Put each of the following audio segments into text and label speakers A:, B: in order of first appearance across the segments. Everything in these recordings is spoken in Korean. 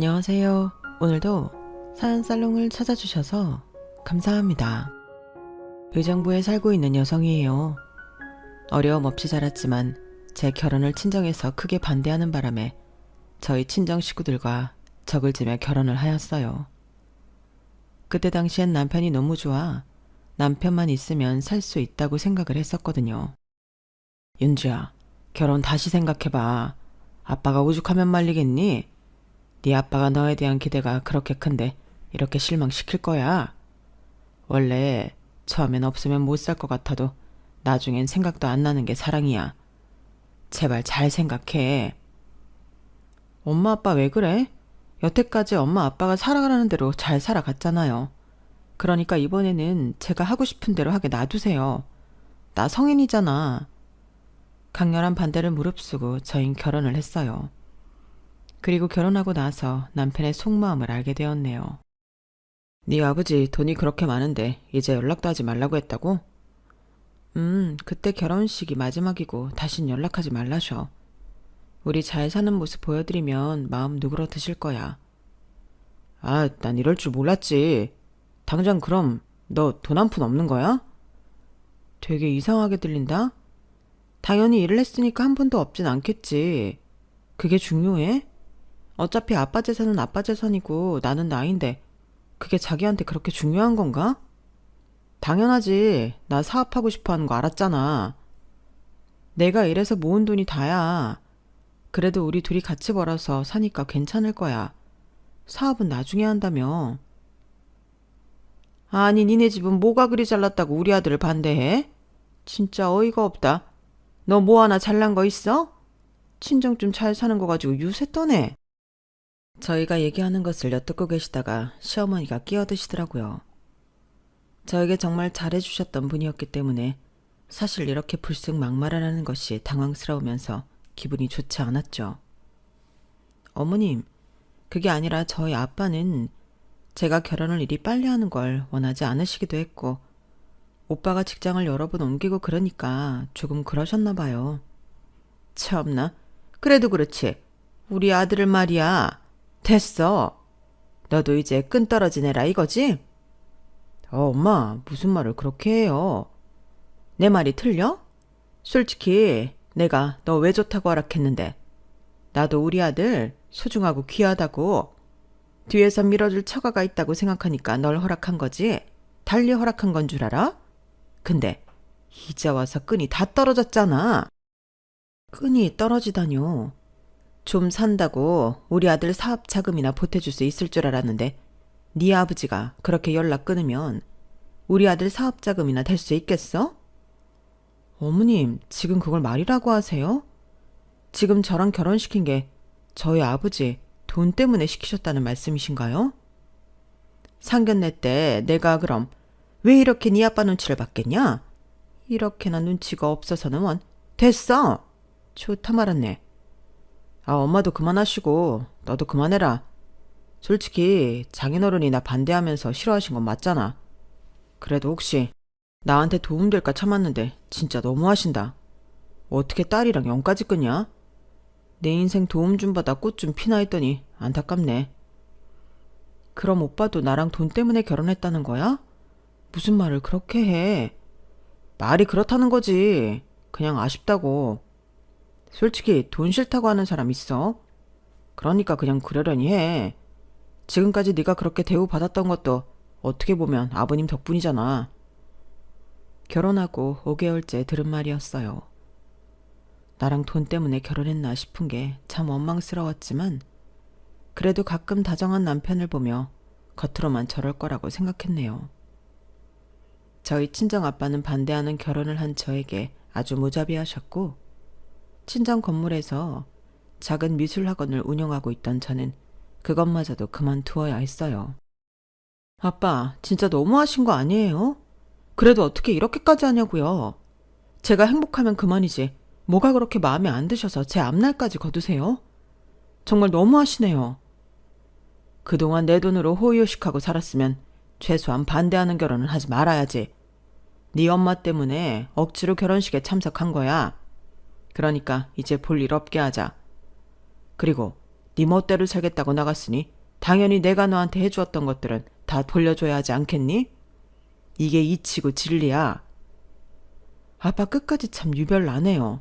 A: 안녕하세요. 오늘도 사연살롱을 찾아주셔서 감사합니다. 의정부에 살고 있는 여성이에요. 어려움 없이 자랐지만 제 결혼을 친정에서 크게 반대하는 바람에 저희 친정 식구들과 적을 지며 결혼을 하였어요. 그때 당시엔 남편이 너무 좋아 남편만 있으면 살 수 있다고 생각을 했었거든요. 윤주야, 결혼 다시 생각해봐. 아빠가 오죽하면 말리겠니? 네 아빠가 너에 대한 기대가 그렇게 큰데 이렇게 실망시킬 거야. 원래 처음엔 없으면 못 살 것 같아도 나중엔 생각도 안 나는 게 사랑이야. 제발 잘 생각해. 엄마 아빠 왜 그래? 여태까지 엄마 아빠가 살아가라는 대로 잘 살아갔잖아요. 그러니까 이번에는 제가 하고 싶은 대로 하게 놔두세요. 나 성인이잖아. 강렬한 반대를 무릅쓰고 저흰 결혼을 했어요. 그리고 결혼하고 나서 남편의 속마음을 알게 되었네요. 네 아버지 돈이 그렇게 많은데 이제 연락도 하지 말라고 했다고? 그때 결혼식이 마지막이고 다신 연락하지 말라셔. 우리 잘 사는 모습 보여드리면 마음 누그러드실 거야. 아, 난 이럴 줄 몰랐지. 당장 그럼 너 돈 한 푼 없는 거야? 되게 이상하게 들린다? 당연히 일을 했으니까 한 푼도 없진 않겠지. 그게 중요해? 어차피 아빠 재산은 아빠 재산이고 나는 나인데 그게 자기한테 그렇게 중요한 건가? 당연하지. 나 사업하고 싶어 하는 거 알았잖아. 내가 일해서 모은 돈이 다야. 그래도 우리 둘이 같이 벌어서 사니까 괜찮을 거야. 사업은 나중에 한다며. 아니, 니네 집은 뭐가 그리 잘났다고 우리 아들을 반대해? 진짜 어이가 없다. 너 뭐 하나 잘난 거 있어? 친정 좀 잘 사는 거 가지고 유세 떠네. 저희가 얘기하는 것을 엿듣고 계시다가 시어머니가 끼어드시더라고요. 저에게 정말 잘해주셨던 분이었기 때문에 사실 이렇게 불쑥 막말을 하는 것이 당황스러우면서 기분이 좋지 않았죠. 어머님, 그게 아니라 저희 아빠는 제가 결혼을 이리 빨리 하는 걸 원하지 않으시기도 했고 오빠가 직장을 여러 번 옮기고 그러니까 조금 그러셨나 봐요. 참나, 그래도 그렇지. 우리 아들을 말이야. 됐어. 너도 이제 끈 떨어진 애라 이거지? 엄마, 무슨 말을 그렇게 해요? 내 말이 틀려? 솔직히 내가 너 왜 좋다고 허락했는데 나도 우리 아들 소중하고 귀하다고 뒤에서 밀어줄 처가가 있다고 생각하니까 널 허락한 거지 달리 허락한 건 줄 알아? 근데 이제 와서 끈이 다 떨어졌잖아. 끈이 떨어지다뇨. 좀 산다고 우리 아들 사업 자금이나 보태줄 수 있을 줄 알았는데 네 아버지가 그렇게 연락 끊으면 우리 아들 사업 자금이나 될 수 있겠어? 어머님, 지금 그걸 말이라고 하세요? 지금 저랑 결혼시킨 게 저희 아버지 돈 때문에 시키셨다는 말씀이신가요? 상견례 때 내가 그럼 왜 이렇게 네 아빠 눈치를 봤겠냐? 이렇게나 눈치가 없어서는 원. 됐어! 좋다 말았네. 아, 엄마도 그만하시고 너도 그만해라. 솔직히 장인어른이 나 반대하면서 싫어하신 건 맞잖아. 그래도 혹시 나한테 도움될까 참았는데 진짜 너무하신다. 어떻게 딸이랑 영까지 끄냐? 내 인생 도움 좀 받아 꽃 좀 피나 했더니 안타깝네. 그럼 오빠도 나랑 돈 때문에 결혼했다는 거야? 무슨 말을 그렇게 해? 말이 그렇다는 거지. 그냥 아쉽다고. 솔직히 돈 싫다고 하는 사람 있어? 그러니까 그냥 그러려니 해. 지금까지 네가 그렇게 대우받았던 것도 어떻게 보면 아버님 덕분이잖아. 결혼하고 5개월째 들은 말이었어요. 나랑 돈 때문에 결혼했나 싶은 게 참 원망스러웠지만 그래도 가끔 다정한 남편을 보며 겉으로만 저럴 거라고 생각했네요. 저희 친정아빠는 반대하는 결혼을 한 저에게 아주 무자비하셨고 친정 건물에서 작은 미술학원을 운영하고 있던 저는 그것마저도 그만두어야 했어요. 아빠, 진짜 너무하신 거 아니에요? 그래도 어떻게 이렇게까지 하냐고요. 제가 행복하면 그만이지 뭐가 그렇게 마음에 안 드셔서 제 앞날까지 거두세요? 정말 너무하시네요. 그동안 내 돈으로 호의호식하고 살았으면 최소한 반대하는 결혼은 하지 말아야지. 네 엄마 때문에 억지로 결혼식에 참석한 거야. 그러니까 이제 볼 일 없게 하자. 그리고 네 멋대로 살겠다고 나갔으니 당연히 내가 너한테 해주었던 것들은 다 돌려줘야 하지 않겠니? 이게 이치고 진리야. 아빠 끝까지 참 유별나네요.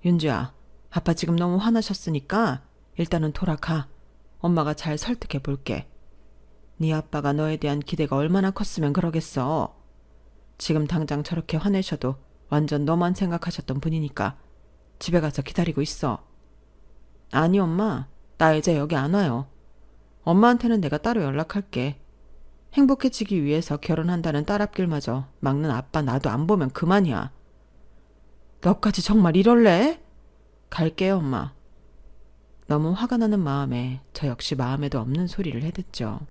A: 윤주야, 아빠 지금 너무 화나셨으니까 일단은 돌아가. 엄마가 잘 설득해 볼게. 네 아빠가 너에 대한 기대가 얼마나 컸으면 그러겠어. 지금 당장 저렇게 화내셔도 완전 너만 생각하셨던 분이니까 집에 가서 기다리고 있어. 아니 엄마, 나 이제 여기 안 와요. 엄마한테는 내가 따로 연락할게. 행복해지기 위해서 결혼한다는 딸 앞길마저 막는 아빠 나도 안 보면 그만이야. 너까지 정말 이럴래? 갈게요 엄마. 너무 화가 나는 마음에 저 역시 마음에도 없는 소리를 해댔죠.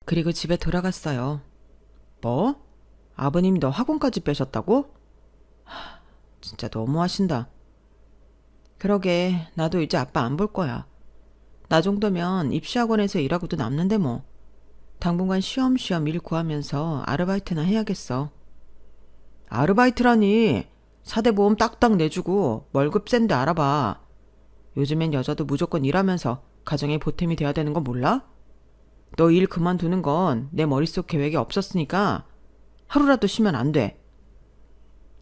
A: 그리고 집에 돌아갔어요. 뭐? 아버님 너 학원까지 빼셨다고? 진짜 너무하신다. 그러게 나도 이제 아빠 안 볼 거야. 나 정도면 입시학원에서 일하고도 남는데 뭐. 당분간 쉬엄쉬엄 일 구하면서 아르바이트나 해야겠어. 아르바이트라니. 사대보험 딱딱 내주고 월급 센데 알아봐. 요즘엔 여자도 무조건 일하면서 가정에 보탬이 돼야 되는 거 몰라? 너 일 그만두는 건 내 머릿속 계획에 없었으니까 하루라도 쉬면 안 돼.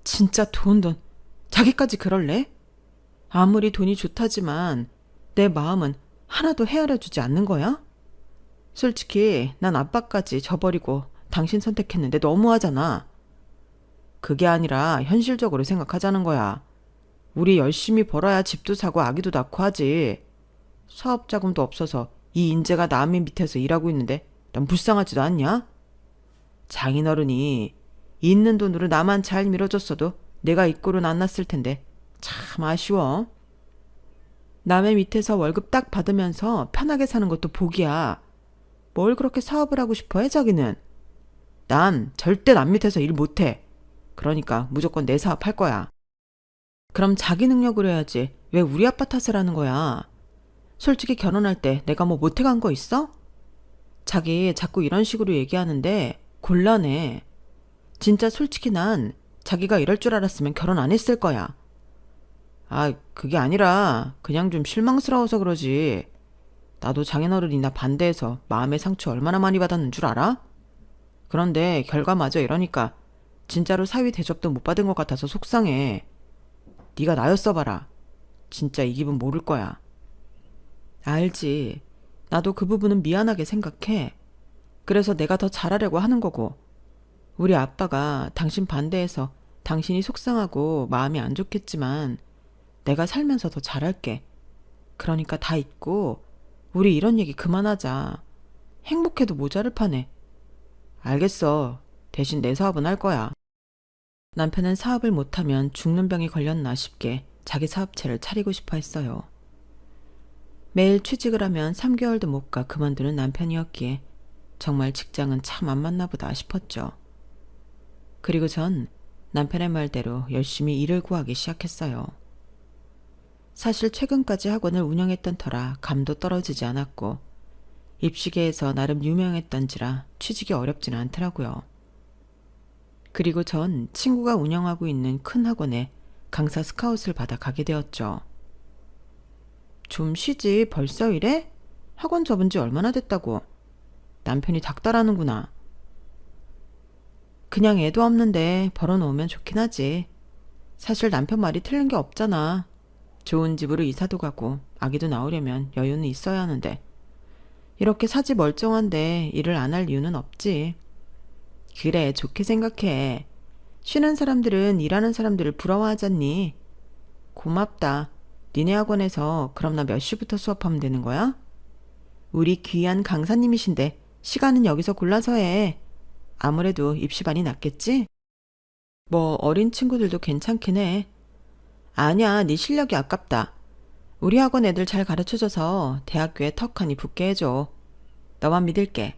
A: 진짜 돈. 자기까지 그럴래? 아무리 돈이 좋다지만 내 마음은 하나도 헤아려주지 않는 거야? 솔직히 난 아빠까지 저버리고 당신 선택했는데 너무하잖아. 그게 아니라 현실적으로 생각하자는 거야. 우리 열심히 벌어야 집도 사고 아기도 낳고 하지. 사업 자금도 없어서 이 인재가 남의 밑에서 일하고 있는데 난 불쌍하지도 않냐? 장인어른이 있는 돈으로 나만 잘 밀어줬어도 내가 이 꼴은 안 났을 텐데 참 아쉬워. 남의 밑에서 월급 딱 받으면서 편하게 사는 것도 복이야. 뭘 그렇게 사업을 하고 싶어 해 자기는. 난 절대 남 밑에서 일 못해. 그러니까 무조건 내 사업 할 거야. 그럼 자기 능력으로 해야지 왜 우리 아빠 탓을 하는 거야. 솔직히 결혼할 때 내가 뭐 못해간 거 있어? 자기 자꾸 이런 식으로 얘기하는데 곤란해. 진짜 솔직히 난 자기가 이럴 줄 알았으면 결혼 안 했을 거야. 아, 그게 아니라 그냥 좀 실망스러워서 그러지. 나도 장인어른이나 반대해서 마음의 상처 얼마나 많이 받았는 줄 알아? 그런데 결과마저 이러니까 진짜로 사위 대접도 못 받은 것 같아서 속상해. 네가 나였어 봐라. 진짜 이 기분 모를 거야. 알지. 나도 그 부분은 미안하게 생각해. 그래서 내가 더 잘하려고 하는 거고. 우리 아빠가 당신 반대해서 당신이 속상하고 마음이 안 좋겠지만 내가 살면서 더 잘할게. 그러니까 다 잊고 우리 이런 얘기 그만하자. 행복해도 모자를 파네. 알겠어. 대신 내 사업은 할 거야. 남편은 사업을 못하면 죽는 병이 걸렸나 싶게 자기 사업체를 차리고 싶어 했어요. 매일 취직을 하면 3개월도 못 가 그만두는 남편이었기에 정말 직장은 참 안 맞나 보다 싶었죠. 그리고 전 남편의 말대로 열심히 일을 구하기 시작했어요. 사실 최근까지 학원을 운영했던 터라 감도 떨어지지 않았고 입시계에서 나름 유명했던지라 취직이 어렵지는 않더라고요. 그리고 전 친구가 운영하고 있는 큰 학원에 강사 스카웃을 받아 가게 되었죠. 좀 쉬지 벌써 이래? 학원 접은 지 얼마나 됐다고. 남편이 닥달하는구나. 그냥 애도 없는데 벌어놓으면 좋긴 하지. 사실 남편 말이 틀린 게 없잖아. 좋은 집으로 이사도 가고 아기도 낳으려면 여유는 있어야 하는데 이렇게 사지 멀쩡한데 일을 안 할 이유는 없지. 그래, 좋게 생각해. 쉬는 사람들은 일하는 사람들을 부러워하잖니. 고맙다. 니네 학원에서 그럼 나 몇 시부터 수업하면 되는 거야? 우리 귀한 강사님이신데 시간은 여기서 골라서 해. 아무래도 입시반이 낫겠지? 뭐 어린 친구들도 괜찮긴 해. 아니야, 네 실력이 아깝다. 우리 학원 애들 잘 가르쳐줘서 대학교에 턱하니 붙게 해줘. 너만 믿을게.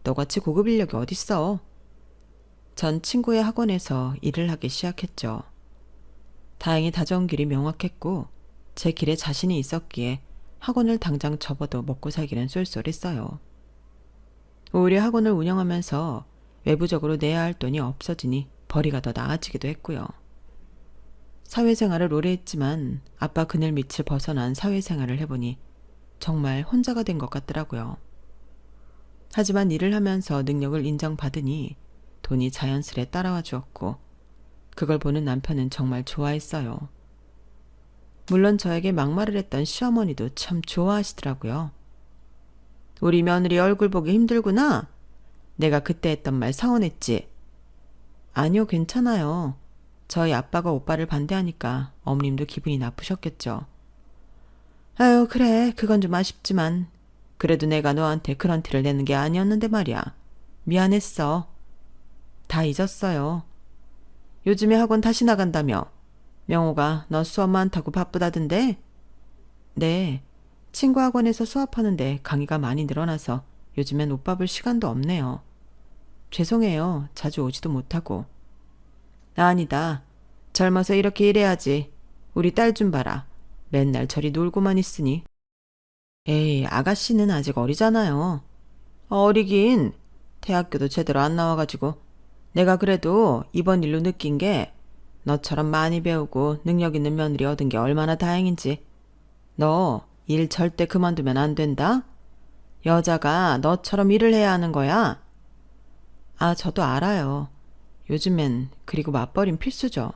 A: 너같이 고급 인력이 어딨어. 전 친구의 학원에서 일을 하기 시작했죠. 다행히 다져온 길이 명확했고 제 길에 자신이 있었기에 학원을 당장 접어도 먹고 살기는 쏠쏠했어요. 오히려 학원을 운영하면서 외부적으로 내야 할 돈이 없어지니 벌이가 더 나아지기도 했고요. 사회생활을 오래 했지만 아빠 그늘 밑을 벗어난 사회생활을 해보니 정말 혼자가 된 것 같더라고요. 하지만 일을 하면서 능력을 인정받으니 돈이 자연스레 따라와 주었고 그걸 보는 남편은 정말 좋아했어요. 물론 저에게 막말을 했던 시어머니도 참 좋아하시더라고요. 우리 며느리 얼굴 보기 힘들구나. 내가 그때 했던 말 서운했지. 아니요, 괜찮아요. 저희 아빠가 오빠를 반대하니까 어머님도 기분이 나쁘셨겠죠. 아유, 그래. 그건 좀 아쉽지만 그래도 내가 너한테 그런 티를 내는 게 아니었는데 말이야. 미안했어. 다 잊었어요. 요즘에 학원 다시 나간다며. 명호가 너 수업 많다고 바쁘다던데? 네. 친구 학원에서 수업하는데 강의가 많이 늘어나서 요즘엔 오빠 볼 시간도 없네요. 죄송해요. 자주 오지도 못하고. 아니다. 젊어서 이렇게 일해야지. 우리 딸 좀 봐라. 맨날 저리 놀고만 있으니. 에이, 아가씨는 아직 어리잖아요. 어리긴. 대학교도 제대로 안 나와가지고. 내가 그래도 이번 일로 느낀 게 너처럼 많이 배우고 능력 있는 며느리 얻은 게 얼마나 다행인지. 너 일 절대 그만두면 안 된다. 여자가 너처럼 일을 해야 하는 거야. 아, 저도 알아요. 요즘엔 그리고 맞벌이는 필수죠.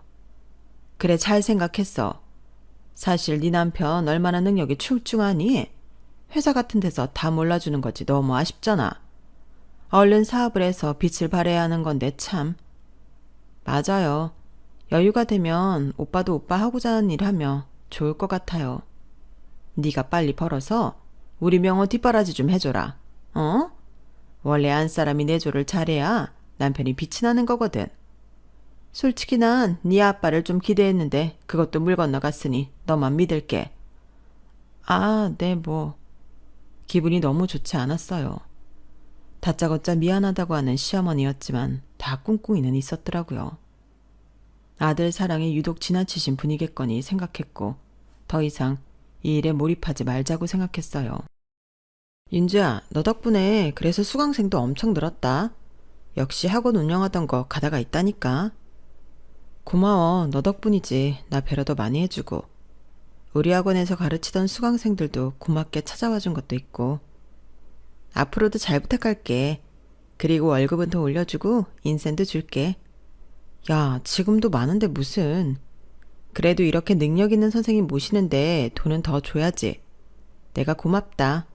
A: 그래, 잘 생각했어. 사실 네 남편 얼마나 능력이 출중하니? 회사 같은 데서 다 몰라주는 거지 너무 아쉽잖아. 얼른 사업을 해서 빛을 발해야 하는 건데 참. 맞아요. 여유가 되면 오빠도 오빠 하고자 하는 일 하며 좋을 것 같아요. 네가 빨리 벌어서 우리 명호 뒷바라지 좀 해줘라. 어? 원래 안사람이 내조를 잘해야 남편이 빛이 나는 거거든. 솔직히 난 네 아빠를 좀 기대했는데 그것도 물 건너갔으니 너만 믿을게. 아, 네 뭐. 기분이 너무 좋지 않았어요. 다짜고짜 미안하다고 하는 시어머니였지만 다 꿍꿍이는 있었더라고요. 아들 사랑에 유독 지나치신 분이겠거니 생각했고 더 이상 이 일에 몰입하지 말자고 생각했어요. 윤주야, 너 덕분에 그래서 수강생도 엄청 늘었다. 역시 학원 운영하던 거 가다가 있다니까. 고마워. 너 덕분이지. 나 배려도 많이 해주고. 우리 학원에서 가르치던 수강생들도 고맙게 찾아와 준 것도 있고. 앞으로도 잘 부탁할게. 그리고 월급은 더 올려주고 인센도 줄게. 야, 지금도 많은데 무슨. 그래도 이렇게 능력 있는 선생님 모시는데 돈은 더 줘야지. 내가 고맙다.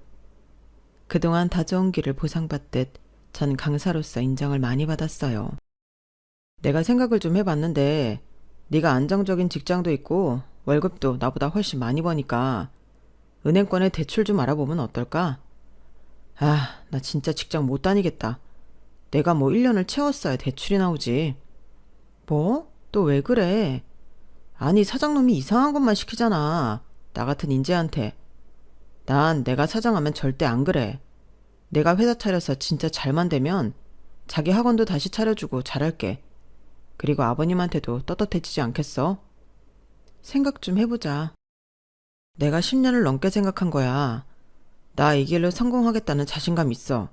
A: 그동안 다져온 길을 보상받듯 전 강사로서 인정을 많이 받았어요. 내가 생각을 좀 해봤는데 네가 안정적인 직장도 있고 월급도 나보다 훨씬 많이 버니까 은행권에 대출 좀 알아보면 어떨까? 아, 나 진짜 직장 못 다니겠다. 내가 뭐 1년을 채웠어야 대출이 나오지. 뭐? 또 왜 그래? 아니, 사장놈이 이상한 것만 시키잖아. 나 같은 인재한테. 난 내가 사장하면 절대 안 그래. 내가 회사 차려서 진짜 잘만 되면 자기 학원도 다시 차려주고 잘할게. 그리고 아버님한테도 떳떳해지지 않겠어? 생각 좀 해보자. 내가 10년을 넘게 생각한 거야. 나 이 길로 성공하겠다는 자신감 있어.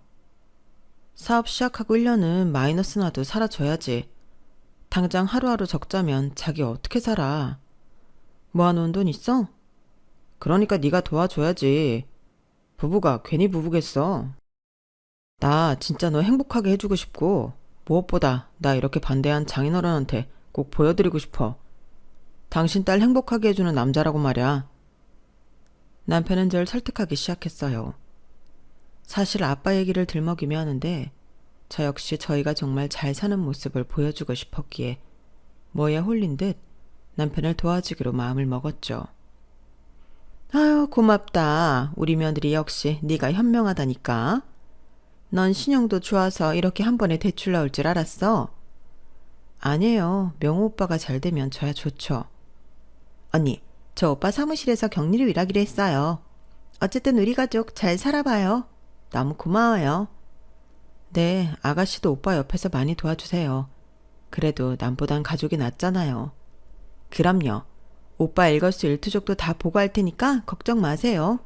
A: 사업 시작하고 1년은 마이너스 나도 살아줘야지. 당장 하루하루 적자면 자기 어떻게 살아. 모아놓은 돈 있어? 그러니까 네가 도와줘야지. 부부가 괜히 부부겠어. 나 진짜 너 행복하게 해주고 싶고 무엇보다 나 이렇게 반대한 장인어른한테 꼭 보여드리고 싶어. 당신 딸 행복하게 해주는 남자라고 말이야. 남편은 절 설득하기 시작했어요. 사실 아빠 얘기를 들먹이며 하는데 저 역시 저희가 정말 잘 사는 모습을 보여주고 싶었기에 뭐에 홀린 듯 남편을 도와주기로 마음을 먹었죠. 아유, 고맙다. 우리 며느리 역시 네가 현명하다니까. 넌 신용도 좋아서 이렇게 한 번에 대출 나올 줄 알았어? 아니에요. 명호 오빠가 잘 되면 저야 좋죠. 언니, 저 오빠 사무실에서 격리로 일하기로 했어요. 어쨌든 우리 가족 잘 살아봐요. 너무 고마워요. 네, 아가씨도 오빠 옆에서 많이 도와주세요. 그래도 남보단 가족이 낫잖아요. 그럼요. 오빠 일거수일투족도 다 보고할 테니까 걱정 마세요.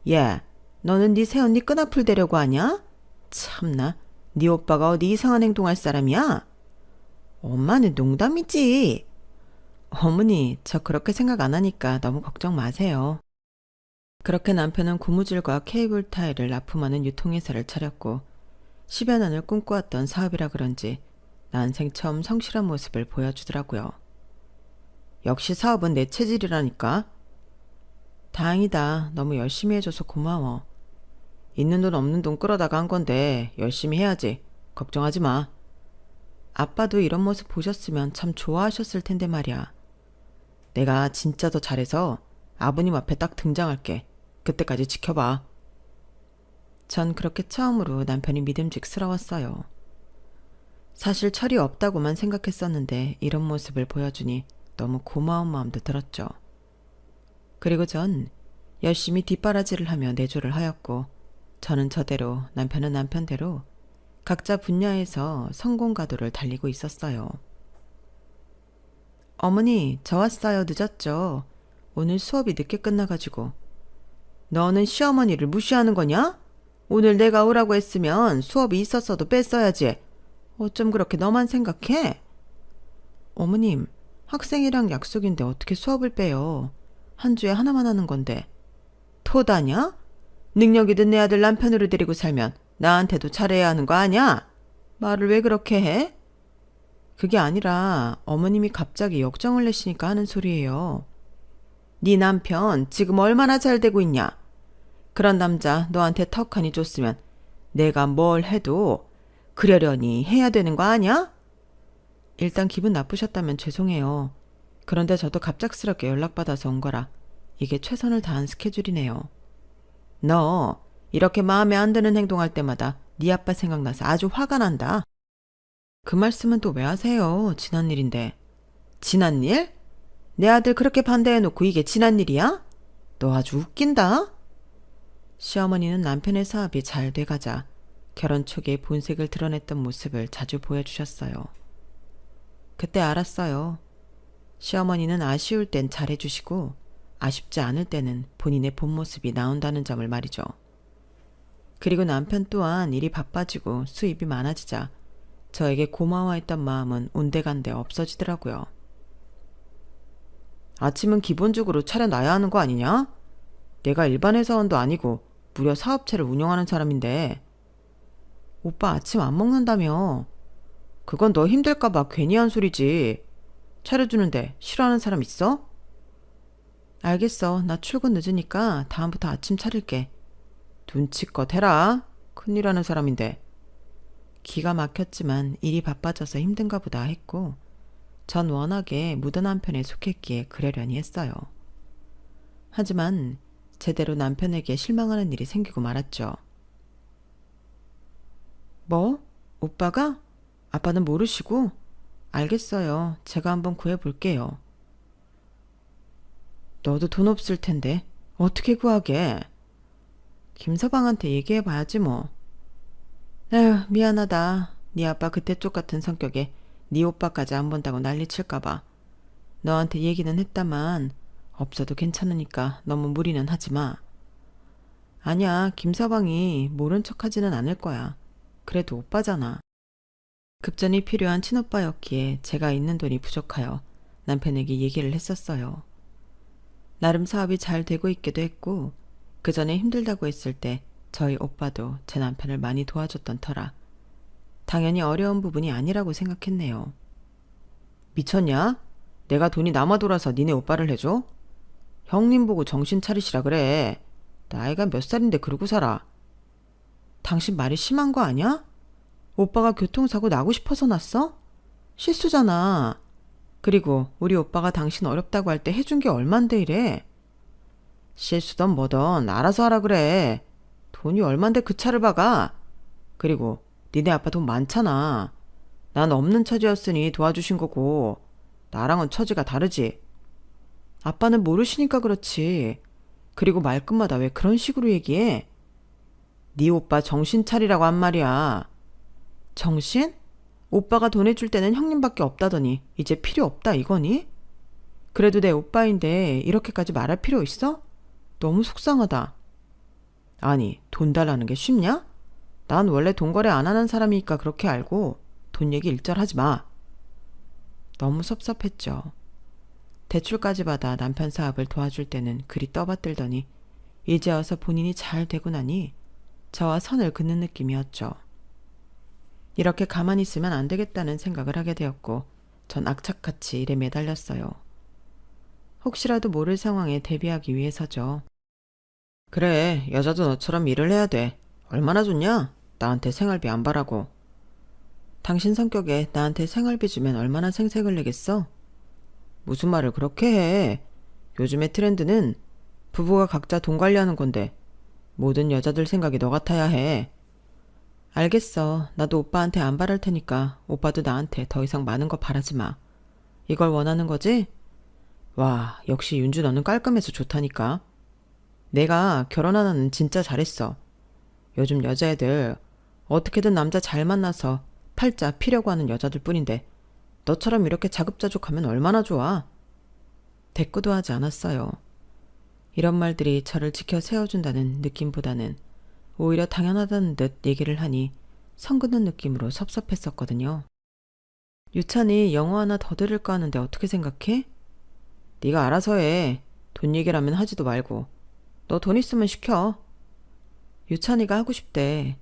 A: 예, 너는 네 새언니 끈앞을 대려고 하냐? 참나, 네 오빠가 어디 이상한 행동할 사람이야? 엄마는 농담이지. 어머니, 저 그렇게 생각 안 하니까 너무 걱정 마세요. 그렇게 남편은 고무줄과 케이블 타일을 납품하는 유통회사를 차렸고 10여 년을 꿈꿔왔던 사업이라 그런지 난생 처음 성실한 모습을 보여주더라고요. 역시 사업은 내 체질이라니까. 다행이다. 너무 열심히 해줘서 고마워. 있는 돈 없는 돈 끌어다가 한 건데 열심히 해야지. 걱정하지 마. 아빠도 이런 모습 보셨으면 참 좋아하셨을 텐데 말이야. 내가 진짜 더 잘해서 아버님 앞에 딱 등장할게. 그때까지 지켜봐. 전 그렇게 처음으로 남편이 믿음직스러웠어요. 사실 철이 없다고만 생각했었는데 이런 모습을 보여주니 너무 고마운 마음도 들었죠. 그리고 전 열심히 뒷바라지를 하며 내조를 하였고 저는 저대로 남편은 남편대로 각자 분야에서 성공 가도를 달리고 있었어요. 어머니, 저 왔어요. 늦었죠? 오늘 수업이 늦게 끝나가지고. 너는 시어머니를 무시하는 거냐? 오늘 내가 오라고 했으면 수업이 있었어도 뺐어야지. 어쩜 그렇게 너만 생각해? 어머님, 학생이랑 약속인데 어떻게 수업을 빼요? 한 주에 하나만 하는 건데. 토다냐? 능력 있는 내 아들 남편으로 데리고 살면 나한테도 잘해야 하는 거 아냐? 말을 왜 그렇게 해? 그게 아니라 어머님이 갑자기 역정을 내시니까 하는 소리예요. 네 남편 지금 얼마나 잘 되고 있냐? 그런 남자 너한테 턱하니 줬으면 내가 뭘 해도 그러려니 해야 되는 거 아냐? 일단 기분 나쁘셨다면 죄송해요. 그런데 저도 갑작스럽게 연락받아서 온 거라 이게 최선을 다한 스케줄이네요. 너 이렇게 마음에 안 드는 행동할 때마다 네 아빠 생각나서 아주 화가 난다. 그 말씀은 또 왜 하세요? 지난 일인데. 지난 일? 내 아들 그렇게 반대해놓고 이게 지난 일이야? 너 아주 웃긴다. 시어머니는 남편의 사업이 잘 돼가자 결혼 초기에 본색을 드러냈던 모습을 자주 보여주셨어요. 그때 알았어요. 시어머니는 아쉬울 땐 잘해주시고 아쉽지 않을 때는 본인의 본 모습이 나온다는 점을 말이죠. 그리고 남편 또한 일이 바빠지고 수입이 많아지자 저에게 고마워했던 마음은 온데간데 없어지더라고요. 아침은 기본적으로 차려놔야 하는 거 아니냐? 내가 일반 회사원도 아니고 무려 사업체를 운영하는 사람인데. 오빠 아침 안 먹는다며. 그건 너 힘들까봐 괜히 한 소리지. 차려주는데 싫어하는 사람 있어? 알겠어. 나 출근 늦으니까 다음부터 아침 차릴게. 눈치껏 해라. 큰일하는 사람인데. 기가 막혔지만 일이 바빠져서 힘든가 보다 했고 전 워낙에 무던 남편에 속했기에 그러려니 했어요. 하지만 제대로 남편에게 실망하는 일이 생기고 말았죠. 뭐? 오빠가? 아빠는 모르시고? 알겠어요. 제가 한번 구해볼게요. 너도 돈 없을 텐데 어떻게 구하게? 김서방한테 얘기해봐야지 뭐. 에휴, 미안하다. 네 아빠 그때 쪽 같은 성격에 네 오빠까지 안 본다고 난리칠까봐. 너한테 얘기는 했다만 없어도 괜찮으니까 너무 무리는 하지 마. 아니야, 김서방이 모른 척하지는 않을 거야. 그래도 오빠잖아. 급전이 필요한 친오빠였기에 제가 있는 돈이 부족하여 남편에게 얘기를 했었어요. 나름 사업이 잘 되고 있기도 했고 그 전에 힘들다고 했을 때 저희 오빠도 제 남편을 많이 도와줬던 터라 당연히 어려운 부분이 아니라고 생각했네요. 미쳤냐? 내가 돈이 남아 돌아서 니네 오빠를 해줘? 형님 보고 정신 차리시라 그래. 나이가 몇 살인데 그러고 살아. 당신 말이 심한 거 아니야? 오빠가 교통사고 나고 싶어서 났어? 실수잖아. 그리고 우리 오빠가 당신 어렵다고 할 때 해준 게 얼만데 이래? 실수든 뭐든 알아서 하라 그래. 돈이 얼만데 그 차를 박아. 그리고 니네 아빠 돈 많잖아. 난 없는 처지였으니 도와주신 거고 나랑은 처지가 다르지. 아빠는 모르시니까 그렇지. 그리고 말끝마다 왜 그런 식으로 얘기해? 네 오빠 정신 차리라고 한 말이야. 정신? 오빠가 돈 해줄 때는 형님밖에 없다더니 이제 필요 없다 이거니? 그래도 내 오빠인데 이렇게까지 말할 필요 있어? 너무 속상하다. 아니, 돈 달라는 게 쉽냐? 난 원래 돈 거래 안 하는 사람이니까 그렇게 알고 돈 얘기 일절하지 마. 너무 섭섭했죠. 대출까지 받아 남편 사업을 도와줄 때는 그리 떠받들더니 이제 와서 본인이 잘 되고 나니 저와 선을 긋는 느낌이었죠. 이렇게 가만히 있으면 안 되겠다는 생각을 하게 되었고 전 악착같이 일에 매달렸어요. 혹시라도 모를 상황에 대비하기 위해서죠. 그래, 여자도 너처럼 일을 해야 돼. 얼마나 좋냐? 나한테 생활비 안 바라고. 당신 성격에 나한테 생활비 주면 얼마나 생색을 내겠어? 무슨 말을 그렇게 해? 요즘의 트렌드는 부부가 각자 돈 관리하는 건데 모든 여자들 생각이 너 같아야 해. 알겠어. 나도 오빠한테 안 바랄 테니까 오빠도 나한테 더 이상 많은 거 바라지 마. 이걸 원하는 거지? 와, 역시 윤주 너는 깔끔해서 좋다니까. 내가 결혼 하나는 진짜 잘했어. 요즘 여자애들 어떻게든 남자 잘 만나서 팔자 피려고 하는 여자들 뿐인데 너처럼 이렇게 자급자족하면 얼마나 좋아. 대꾸도 하지 않았어요. 이런 말들이 저를 지켜 세워준다는 느낌보다는 오히려 당연하다는 듯 얘기를 하니 성 긋는 느낌으로 섭섭했었거든요. 유찬이 영어 하나 더 들을까 하는데 어떻게 생각해? 네가 알아서 해. 돈 얘기라면 하지도 말고. 너 돈 있으면 시켜. 유찬이가 하고 싶대.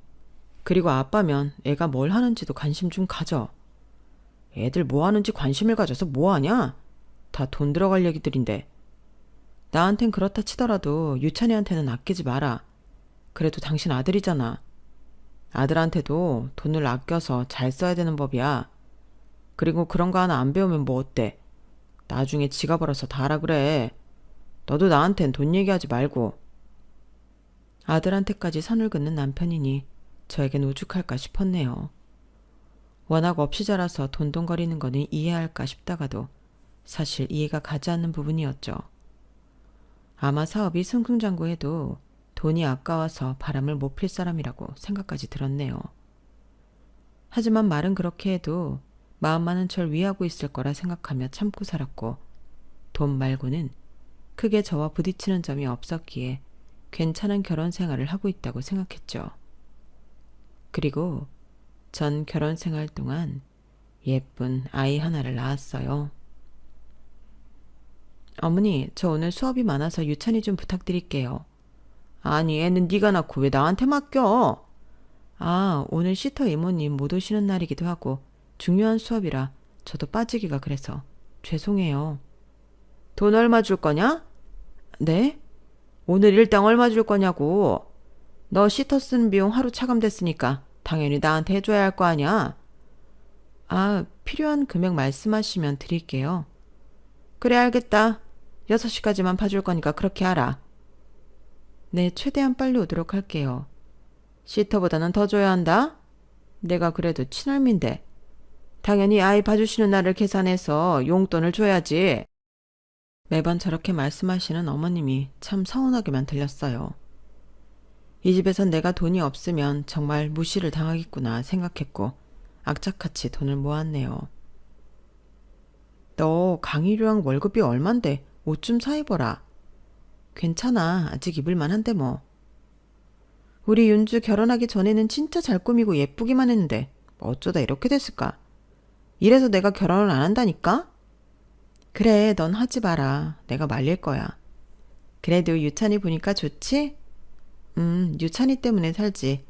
A: 그리고 아빠면 애가 뭘 하는지도 관심 좀 가져. 애들 뭐 하는지 관심을 가져서 뭐 하냐? 다 돈 들어갈 얘기들인데. 나한텐 그렇다 치더라도 유찬이한테는 아끼지 마라. 그래도 당신 아들이잖아. 아들한테도 돈을 아껴서 잘 써야 되는 법이야. 그리고 그런 거 하나 안 배우면 뭐 어때? 나중에 지가 벌어서 다 하라 그래. 너도 나한텐 돈 얘기하지 말고. 아들한테까지 선을 긋는 남편이니 저에겐 오죽할까 싶었네요. 워낙 없이 자라서 돈돈거리는 거는 이해할까 싶다가도 사실 이해가 가지 않는 부분이었죠. 아마 사업이 승승장구해도 돈이 아까워서 바람을 못 필 사람이라고 생각까지 들었네요. 하지만 말은 그렇게 해도 마음만은 절 위하고 있을 거라 생각하며 참고 살았고 돈 말고는 크게 저와 부딪히는 점이 없었기에 괜찮은 결혼 생활을 하고 있다고 생각했죠. 그리고 전 결혼 생활 동안 예쁜 아이 하나를 낳았어요. 어머니, 저 오늘 수업이 많아서 유찬이 좀 부탁드릴게요. 아니, 애는 네가 낳고 왜 나한테 맡겨? 아, 오늘 시터 이모님 못 오시는 날이기도 하고 중요한 수업이라 저도 빠지기가 그래서 죄송해요. 돈 얼마 줄 거냐? 네? 오늘 일당 얼마 줄 거냐고. 너 시터 쓰는 비용 하루 차감됐으니까 당연히 나한테 해줘야 할 거 아냐? 아, 필요한 금액 말씀하시면 드릴게요. 그래, 알겠다. 6시까지만 봐줄 거니까 그렇게 하라. 네, 최대한 빨리 오도록 할게요. 시터보다는 더 줘야 한다? 내가 그래도 친할미인데. 당연히 아이 봐주시는 날을 계산해서 용돈을 줘야지. 매번 저렇게 말씀하시는 어머님이 참 서운하게만 들렸어요. 이 집에선 내가 돈이 없으면 정말 무시를 당하겠구나 생각했고 악착같이 돈을 모았네요. 너 강의료랑 월급이 얼만데 옷 좀 사 입어라. 괜찮아. 아직 입을만 한데 뭐. 우리 윤주 결혼하기 전에는 진짜 잘 꾸미고 예쁘기만 했는데 어쩌다 이렇게 됐을까? 이래서 내가 결혼을 안 한다니까? 그래, 넌 하지 마라. 내가 말릴 거야. 그래도 유찬이 보니까 좋지? 유찬이 때문에 살지.